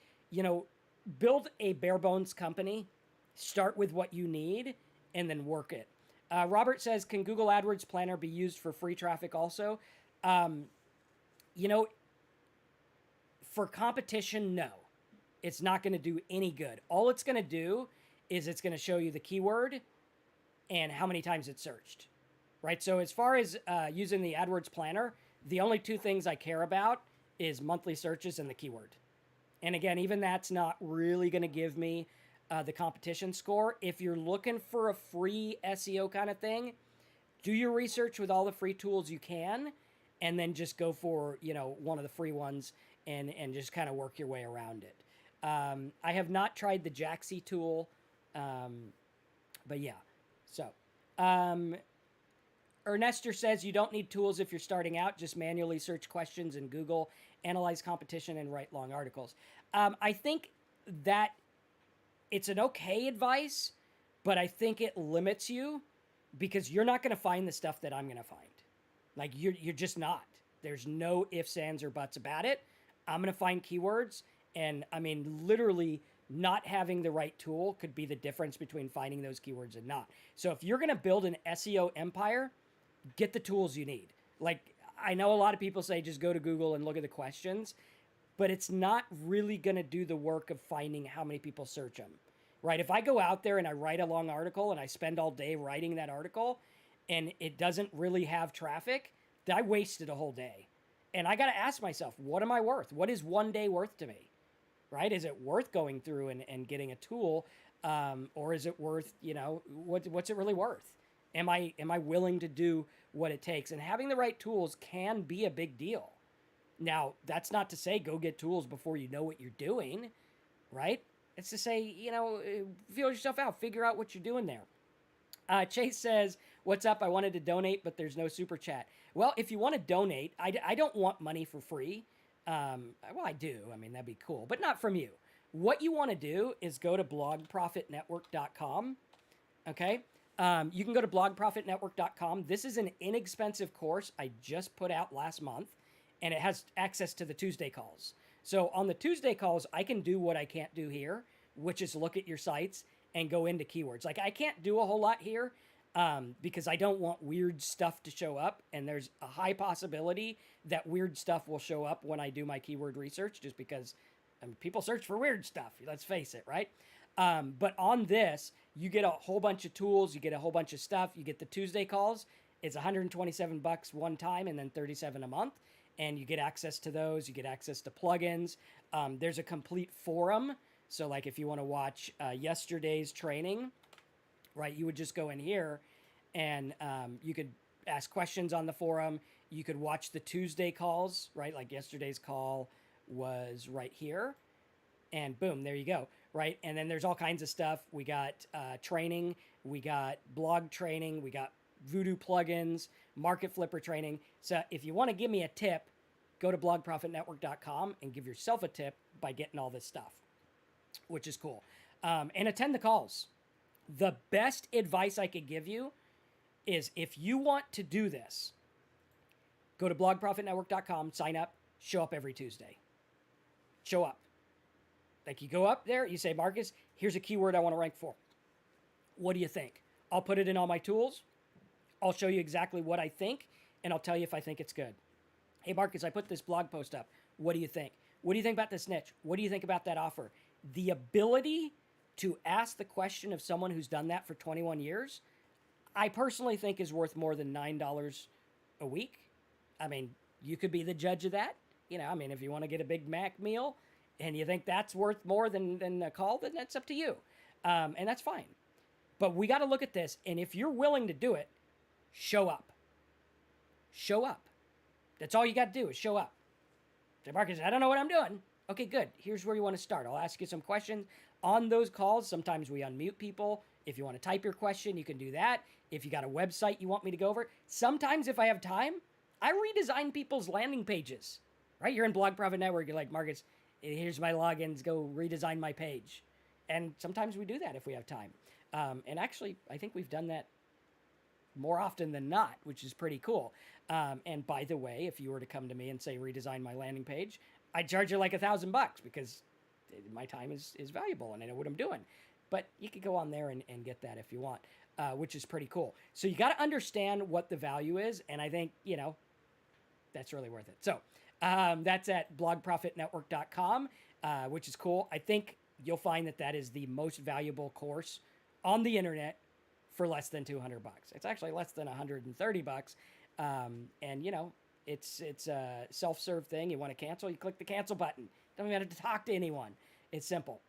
Speaker 1: build a bare bones company, start with what you need, and then work it. Robert says, can Google AdWords Planner be used for free traffic also? For competition, no. It's not going to do any good. All it's going to do is it's going to show you the keyword and how many times it's searched, right? So as far as using the AdWords Planner, the only two things I care about is monthly searches and the keyword. And again, even that's not really going to give me the competition score. If you're looking for a free SEO kind of thing, do your research with all the free tools you can, and then just go for, one of the free ones and just kind of work your way around it. I have not tried the Jaxi tool, but yeah. So, Ernester says you don't need tools if you're starting out. Just manually search questions in Google, analyze competition, and write long articles. I think that it's an okay advice, but I think it limits you because you're not going to find the stuff that I'm going to find. Like, you're just not. There's no ifs, ands, or buts about it. I'm going to find keywords, and I mean, literally not having the right tool could be the difference between finding those keywords and not. So if you're going to build an SEO empire, get the tools you need. Like, I know a lot of people say just go to Google and look at the questions, but it's not really going to do the work of finding how many people search them, right? If I go out there and I write a long article and I spend all day writing that article and it doesn't really have traffic, then I wasted a whole day. And I got to ask myself, what am I worth? What is one day worth to me, right? Is it worth going through and getting a tool, or is it worth, what's it really worth? Am I willing to do what it takes? And having the right tools can be a big deal. Now, that's not to say go get tools before you know what you're doing, right? It's to say, feel yourself out, figure out what you're doing there. Chase says, "What's up? I wanted to donate, but there's no super chat." Well, if you want to donate, I don't want money for free. Well, I do. I mean, that'd be cool, but not from you. What you want to do is go to blogprofitnetwork.com. Okay? You can go to blogprofitnetwork.com. This is an inexpensive course I just put out last month, and it has access to the Tuesday calls. So on the Tuesday calls, I can do what I can't do here, which is look at your sites and go into keywords. Like, I can't do a whole lot here because I don't want weird stuff to show up, and there's a high possibility that weird stuff will show up when I do my keyword research, just because people search for weird stuff. Let's face it, right? But on this, you get a whole bunch of tools, you get a whole bunch of stuff, you get the Tuesday calls. It's $127 one time and then $37 a month. And you get access to those, you get access to plugins. There's a complete forum. So like if you want to watch yesterday's training, right, you would just go in here and you could ask questions on the forum. You could watch the Tuesday calls, right? Like yesterday's call was right here. And boom, there you go, right? And then there's all kinds of stuff. We got training, we got blog training, we got Voodoo plugins, Market Flipper training. So if you want to give me a tip, go to blogprofitnetwork.com and give yourself a tip by getting all this stuff, which is cool. And attend the calls. The best advice I could give you is if you want to do this, go to blogprofitnetwork.com, sign up, show up every Tuesday. Show up. Like you go up there, you say, Marcus, here's a keyword I want to rank for. What do you think? I'll put it in all my tools. I'll show you exactly what I think, and I'll tell you if I think it's good. Hey, Marcus, I put this blog post up. What do you think? What do you think about this niche? What do you think about that offer? The ability to ask the question of someone who's done that for 21 years, I personally think is worth more than $9 a week. I mean, you could be the judge of that. If you want to get a Big Mac meal and you think that's worth more than a call, then that's up to you. And that's fine. But we got to look at this, and if you're willing to do it, show up. Show up. That's all you got to do is show up. Say, Marcus, I don't know what I'm doing. Okay, good. Here's where you want to start. I'll ask you some questions. On those calls, sometimes we unmute people. If you want to type your question, you can do that. If you got a website you want me to go over. Sometimes if I have time, I redesign people's landing pages. Right? You're in Blog Profit Network. You're like, Marcus, here's my logins. Go redesign my page. And sometimes we do that if we have time. And actually, I think we've done that more often than not, which is pretty cool. And by the way, if you were to come to me and say, redesign my landing page, I'd charge you like $1,000 because my time is valuable and I know what I'm doing. But you could go on there and get that if you want, which is pretty cool. So you got to understand what the value is. And I think, that's really worth it. So that's at blogprofitnetwork.com, which is cool. I think you'll find that is the most valuable course on the internet for less than $200. It's actually less than $130. And it's a self-serve thing. You want to cancel, you click the cancel button. Don't even have to talk to anyone. It's simple.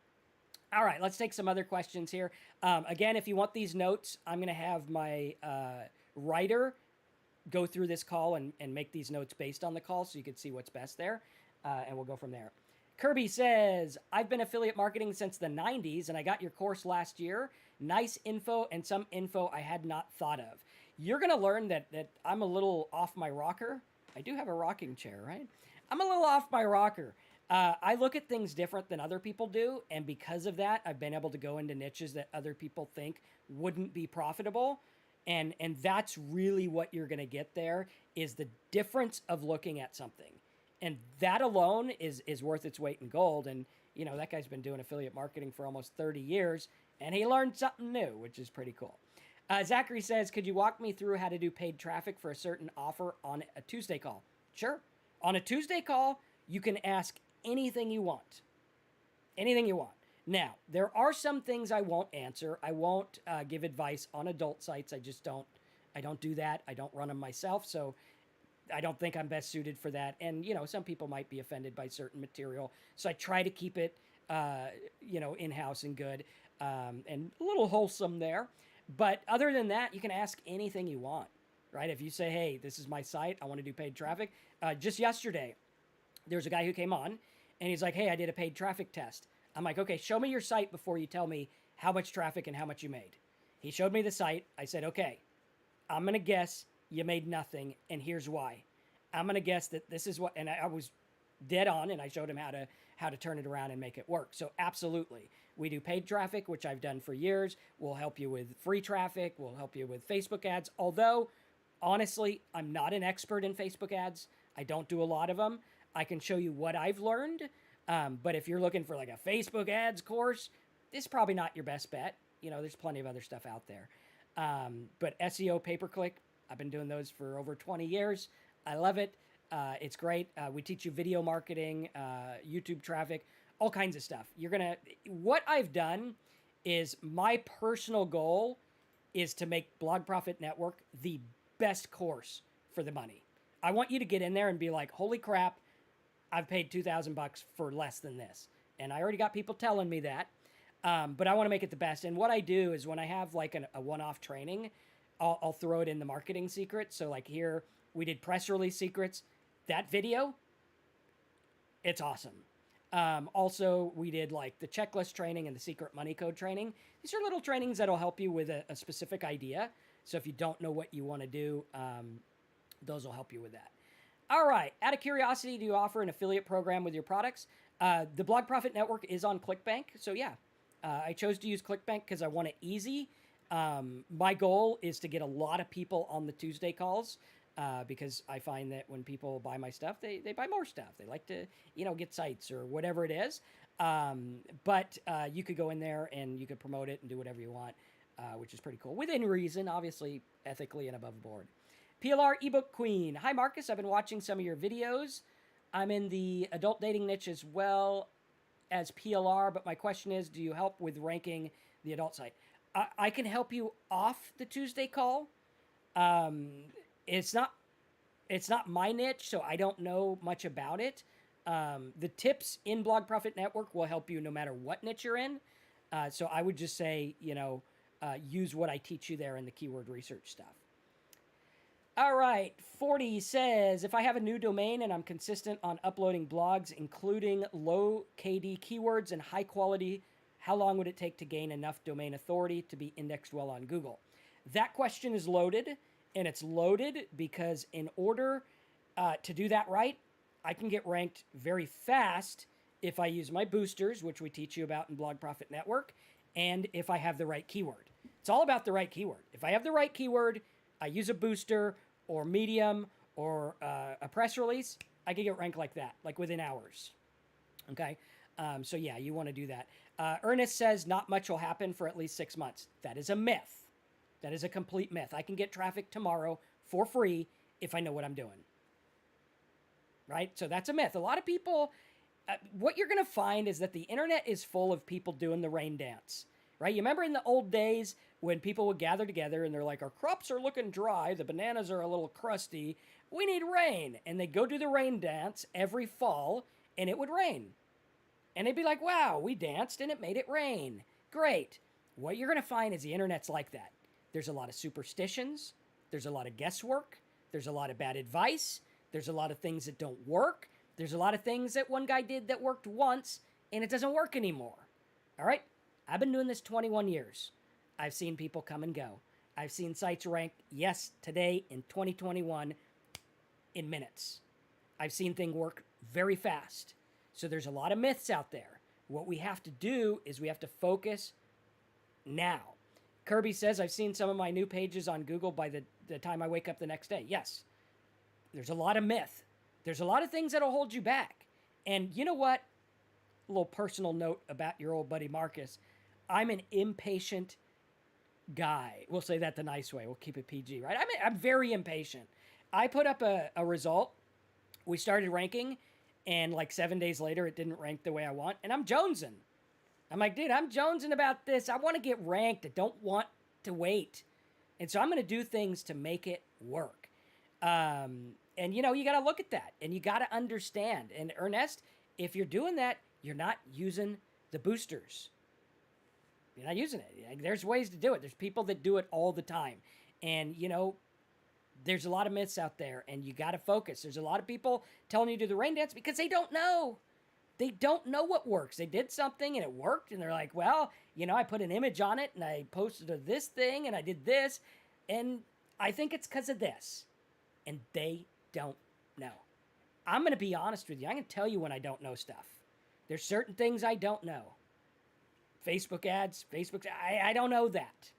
Speaker 1: All right, let's take some other questions here. Again, if you want these notes, I'm going to have my writer go through this call and make these notes based on the call so you can see what's best there. And we'll go from there. Kirby says, I've been affiliate marketing since the 90s, and I got your course last year. Nice info and some info I had not thought of. You're going to learn that I'm a little off my rocker. I do have a rocking chair, right? I'm a little off my rocker. I look at things different than other people do, and because of that, I've been able to go into niches that other people think wouldn't be profitable, and that's really what you're going to get there, is the difference of looking at something. And that alone is worth its weight in gold. And, that guy's been doing affiliate marketing for almost 30 years, and he learned something new, which is pretty cool. Zachary says, could you walk me through how to do paid traffic for a certain offer on a Tuesday call? Sure. On a Tuesday call, you can ask anything you want. Anything you want. Now, there are some things I won't answer. I won't give advice on adult sites. I don't do that. I don't run them myself, so I don't think I'm best suited for that. And, some people might be offended by certain material. So I try to keep it, in-house and good and a little wholesome there. But other than that, you can ask anything you want, right? If you say, hey, this is my site, I want to do paid traffic. Just yesterday, there's a guy who came on and he's like, hey, I did a paid traffic test. I'm like, okay, show me your site before you tell me how much traffic and how much you made. He showed me the site. I said, okay, I'm going to guess you made nothing, and here's why. I'm going to guess that this is what, and I was dead on, and I showed him how to turn it around and make it work. So absolutely. We do paid traffic, which I've done for years. We'll help you with free traffic. We'll help you with Facebook ads. Although, honestly, I'm not an expert in Facebook ads. I don't do a lot of them. I can show you what I've learned. But if you're looking for like a Facebook ads course, this is probably not your best bet. There's plenty of other stuff out there. But SEO pay-per-click, I've been doing those for over 20 years. I love it. It's great. We teach you video marketing, YouTube traffic, all kinds of stuff. What I've done is my personal goal is to make Blog Profit Network the best course for the money. I want you to get in there and be like, holy crap, I've paid $2,000 for less than this. And I already got people telling me that. But I want to make it the best. And what I do is when I have like a one-off training, I'll throw it in the marketing secrets. So like here, we did press release secrets. That video, it's awesome. Also, we did like the checklist training and the secret money code training. These are little trainings that'll help you with a specific idea. So if you don't know what you want to do, those will help you with that. All right. Out of curiosity, do you offer an affiliate program with your products? The Blog Profit Network is on ClickBank. So yeah, I chose to use ClickBank because I want it easy. My goal is to get a lot of people on the Tuesday calls because I find that when people buy my stuff, they buy more stuff. They like to, get sites or whatever it is. But you could go in there and you could promote it and do whatever you want, which is pretty cool. Within reason, obviously, ethically and above board. PLR ebook queen. Hi, Marcus. I've been watching some of your videos. I'm in the adult dating niche as well as PLR, but my question is, do you help with ranking the adult site? I can help you off the Tuesday call. It's not my niche, so I don't know much about it. The tips in Blog Profit Network will help you no matter what niche you're in. So I would just say, use what I teach you there in the keyword research stuff. All right, 40 says, if I have a new domain and I'm consistent on uploading blogs, including low KD keywords and high quality, how long would it take to gain enough domain authority to be indexed well on Google? That question is loaded, and it's loaded because in order to do that right, I can get ranked very fast if I use my boosters, which we teach you about in Blog Profit Network, and if I have the right keyword. It's all about the right keyword. If I have the right keyword, I use a booster or Medium or a press release, I can get ranked like that, like within hours. Okay? So yeah, you want to do that. Ernest says not much will happen for at least 6 months. That is a myth. That is a complete myth. I can get traffic tomorrow for free if I know what I'm doing. Right? So that's a myth. A lot of people, what you're going to find is that the internet is full of people doing the rain dance. Right? You remember in the old days when people would gather together and they're like, our crops are looking dry, the bananas are a little crusty, we need rain. And they'd go do the rain dance every fall and it would rain. And they'd be like, wow, we danced and it made it rain. Great. What you're going to find is the internet's like that. There's a lot of superstitions. There's a lot of guesswork. There's a lot of bad advice. There's a lot of things that don't work. There's a lot of things that one guy did that worked once and it doesn't work anymore. All right? I've been doing this 21 years. I've seen people come and go. I've seen sites rank, yes, today in 2021 in minutes. I've seen things work very fast. So there's a lot of myths out there. What we have to do is we have to focus now. Kirby says, I've seen some of my new pages on Google by the time I wake up the next day. Yes, there's a lot of myth. There's a lot of things that'll hold you back. And you know what? A little personal note about your old buddy Marcus. I'm an impatient guy. We'll say that the nice way. We'll keep it PG, right? I'm very impatient. I put up a result. We started ranking, and like 7 days later, it didn't rank the way I want, and I'm jonesing. I'm like, dude, I'm jonesing about this. I want to get ranked. I don't want to wait. And so I'm going to do things to make it work. And, you got to look at that, and you got to understand. And Ernest, if you're doing that, you're not using the boosters. You're not using it. Like, there's ways to do it. There's people that do it all the time. And, you know, there's a lot of myths out there, and you got to focus. There's a lot of people telling you to do the rain dance because they don't know. They don't know what works. They did something and it worked, and they're like, well, you know, I put an image on it and I posted this thing and I did this, and I think it's because of this. And they don't know. I'm going to be honest with you. I'm going to tell you when I don't know stuff. There's certain things I don't know. Facebook ads, I don't know that.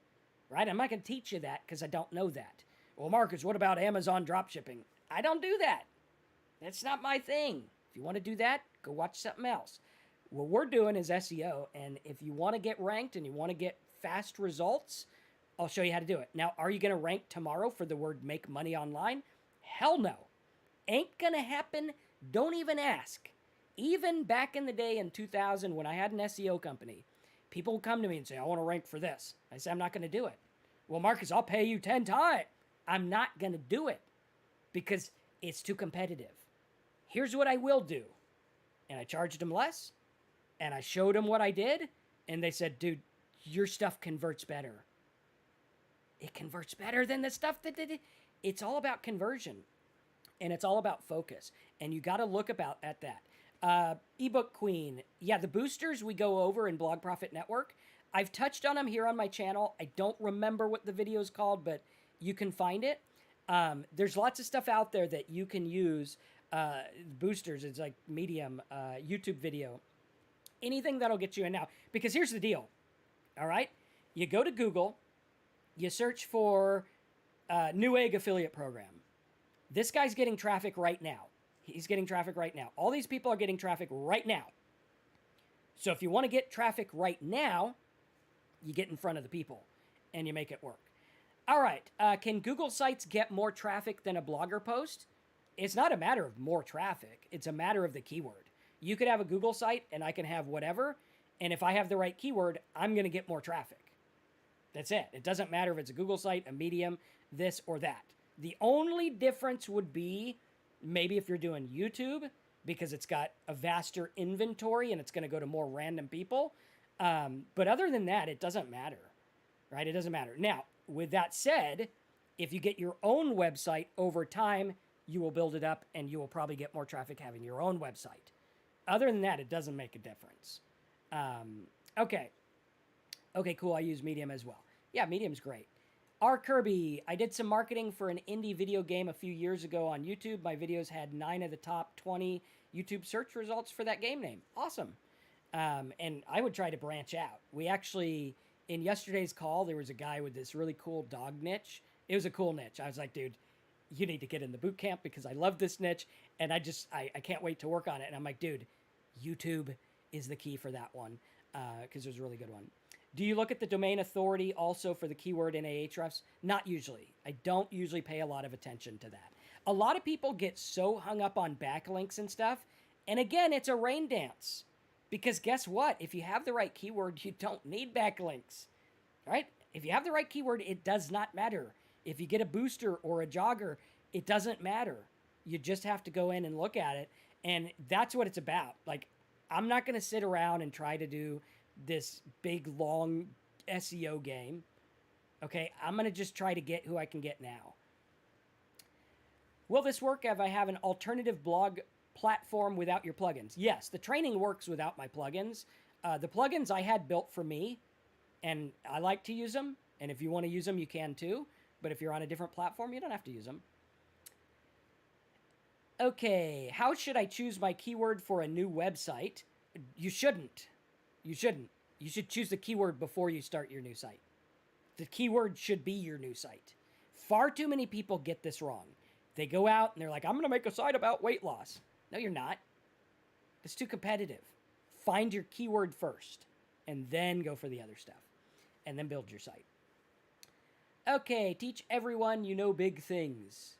Speaker 1: Right? I'm not going to teach you that because I don't know that. Well, Marcus, what about Amazon dropshipping? I don't do that. That's not my thing. If you want to do that, go watch something else. What we're doing is SEO, and if you want to get ranked and you want to get fast results, I'll show you how to do it. Now, are you going to rank tomorrow for the word make money online? Hell no. Ain't going to happen. Don't even ask. Even back in the day in 2000 when I had an SEO company, people would come to me and say, I want to rank for this. I say, I'm not going to do it. Well, Marcus, I'll pay you 10 times. I'm not going to do it because it's too competitive. Here's what I will do. And I charged them less, and I showed them what I did, and they said, dude, your stuff converts better. It converts better than the stuff that did it. It's all about conversion, and it's all about focus, and you got to look at that. Ebook Queen. Yeah, the boosters we go over in Blog Profit Network. I've touched on them here on my channel. I don't remember what the video is called, but you can find it. There's lots of stuff out there that you can use. Boosters, it's like Medium, YouTube video, anything that'll get you in now. Because here's the deal, all right? You go to Google, you search for Newegg affiliate program. This guy's getting traffic right now. He's getting traffic right now. All these people are getting traffic right now. So if you want to get traffic right now, you get in front of the people and you make it work. All right, can Google sites get more traffic than a blogger post? It's not a matter of more traffic. It's a matter of the keyword. You could have a Google site and I can have whatever. And if I have the right keyword, I'm going to get more traffic. That's it. It doesn't matter if it's a Google site, a Medium, this or that. The only difference would be maybe if you're doing YouTube because it's got a vaster inventory and it's going to go to more random people. But other than that, it doesn't matter, right? It doesn't matter. Now, with that said, if you get your own website over time, you will build it up and you will probably get more traffic having your own website. Other than that, it doesn't make a difference. Okay, cool. I use Medium as well. Yeah, Medium's great. R. Kirby, I did some marketing for an indie video game a few years ago on YouTube. My videos had 9 of the top 20 YouTube search results for that game name. Awesome. And I would try to branch out. We actually, in yesterday's call, there was a guy with this really cool dog niche. It was a cool niche. I was like, dude, you need to get in the boot camp because I love this niche and I can't wait to work on it. And I'm like, dude, YouTube is the key for that one because it was a really good one. Do you look at the domain authority also for the keyword in Ahrefs? Not usually. I don't usually pay a lot of attention to that. A lot of people get so hung up on backlinks and stuff. And again, it's a rain dance because guess what? If you have the right keyword, you don't need backlinks, right? If you have the right keyword, it does not matter. If you get a booster or a jogger, it doesn't matter. You just have to go in and look at it. And that's what it's about. Like, I'm not going to sit around and try to do this big, long SEO game. Okay, I'm going to just try to get who I can get now. Will this work if I have an alternative blog platform without your plugins? Yes, the training works without my plugins. The plugins I had built for me, and I like to use them. And if you want to use them, you can too. But if you're on a different platform, you don't have to use them. Okay, how should I choose my keyword for a new website? You shouldn't. You shouldn't. You should choose the keyword before you start your new site. The keyword should be your new site. Far too many people get this wrong. They go out and they're like, I'm going to make a site about weight loss. No, you're not. It's too competitive. Find your keyword first and then go for the other stuff and then build your site. Okay, teach everyone you know big things.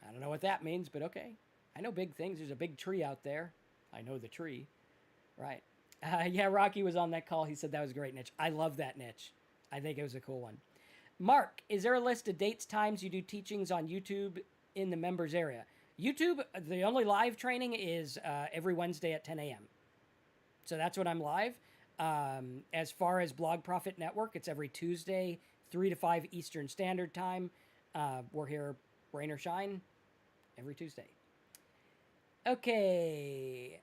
Speaker 1: I don't know what that means, but okay. I know big things. There's a big tree out there. I know the tree. Right. Yeah, Rocky was on that call. He said that was a great niche. I love that niche. I think it was a cool one. Mark, is there a list of dates, times you do teachings on YouTube in the members area? YouTube, the only live training is every Wednesday at 10 a.m. So that's when I'm live. As far as Blog Profit Network, it's every Tuesday, 3 to 5 Eastern Standard Time. We're here, rain or shine, every Tuesday. Okay.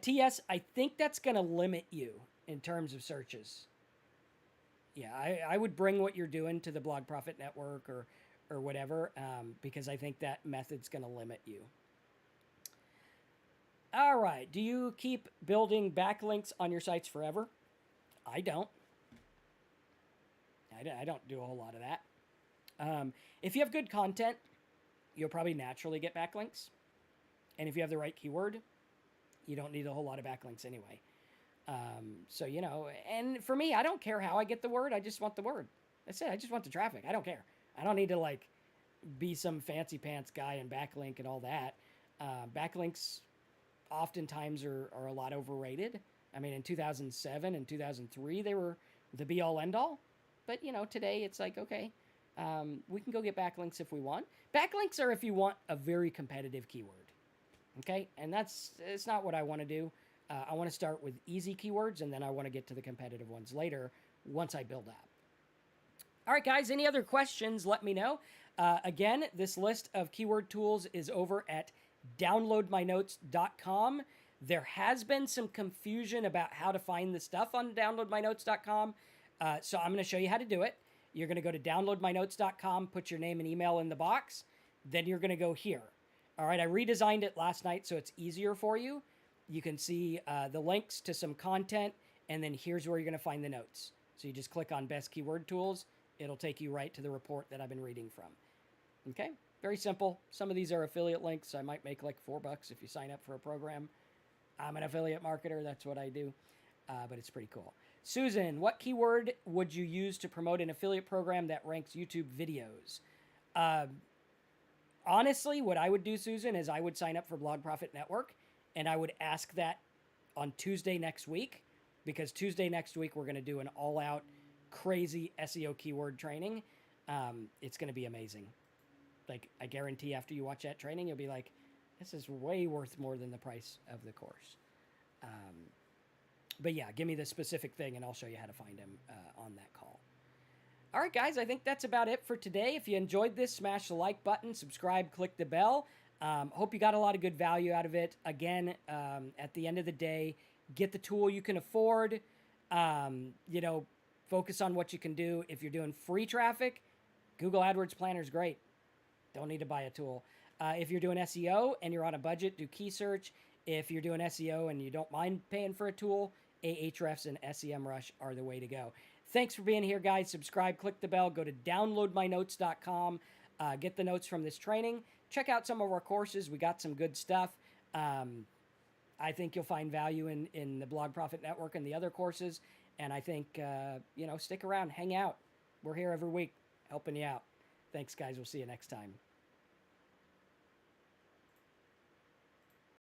Speaker 1: TS, I think that's going to limit you in terms of searches. Yeah, I would bring what you're doing to the Blog Profit Network or whatever, because I think that method's going to limit you. All right. Do you keep building backlinks on your sites forever? I don't. I don't do a whole lot of that. If you have good content, you'll probably naturally get backlinks. And if you have the right keyword, you don't need a whole lot of backlinks anyway. So, you know, and for me, I don't care how I get the word. I just want the word. That's it. I just want the traffic. I don't care. I don't need to, like, be some fancy pants guy and backlink and all that. Backlinks oftentimes are a lot overrated. I mean, in 2007 and 2003, they were the be-all, end-all. But, you know, today it's like, okay, we can go get backlinks if we want. Backlinks are if you want a very competitive keyword. Okay? And it's not what I want to do. I want to start with easy keywords, and then I want to get to the competitive ones later once I build up. All right, guys, any other questions, let me know. Again, this list of keyword tools is over at downloadmynotes.com. There has been some confusion about how to find the stuff on downloadmynotes.com, so I'm going to show you how to do it. You're going to go to downloadmynotes.com, put your name and email in the box, then you're going to go here. All right, I redesigned it last night so it's easier for you. You can see the links to some content, and then here's where you're going to find the notes. So you just click on Best Keyword Tools. It'll take you right to the report that I've been reading from. Okay, very simple. Some of these are affiliate links. I might make like $4 if you sign up for a program. I'm an affiliate marketer. That's what I do, but it's pretty cool. Susan, what keyword would you use to promote an affiliate program that ranks YouTube videos? Honestly, what I would do, Susan, is I would sign up for Blog Profit Network, and I would ask that on Tuesday next week, because Tuesday next week we're going to do an all-out crazy SEO keyword training. It's going to be amazing. Like, I guarantee after you watch that training, you'll be like, this is way worth more than the price of the course. But yeah, give me the specific thing, and I'll show you how to find them on that call. All right, guys, I think that's about it for today. If you enjoyed this, smash the like button, subscribe, click the bell. Hope you got a lot of good value out of it. Again, at the end of the day, get the tool you can afford. You know, focus on what you can do. If you're doing free traffic, Google AdWords Planner is great. Don't need to buy a tool. If you're doing SEO and you're on a budget, do key search. If you're doing SEO and you don't mind paying for a tool, Ahrefs and SEMRush are the way to go. Thanks for being here, guys. Subscribe, click the bell, go to downloadmynotes.com. Get the notes from this training. Check out some of our courses. We got some good stuff. I think you'll find value in the Blog Profit Network and the other courses. And I think, you know, stick around, hang out. We're here every week helping you out. Thanks, guys. We'll see you next time.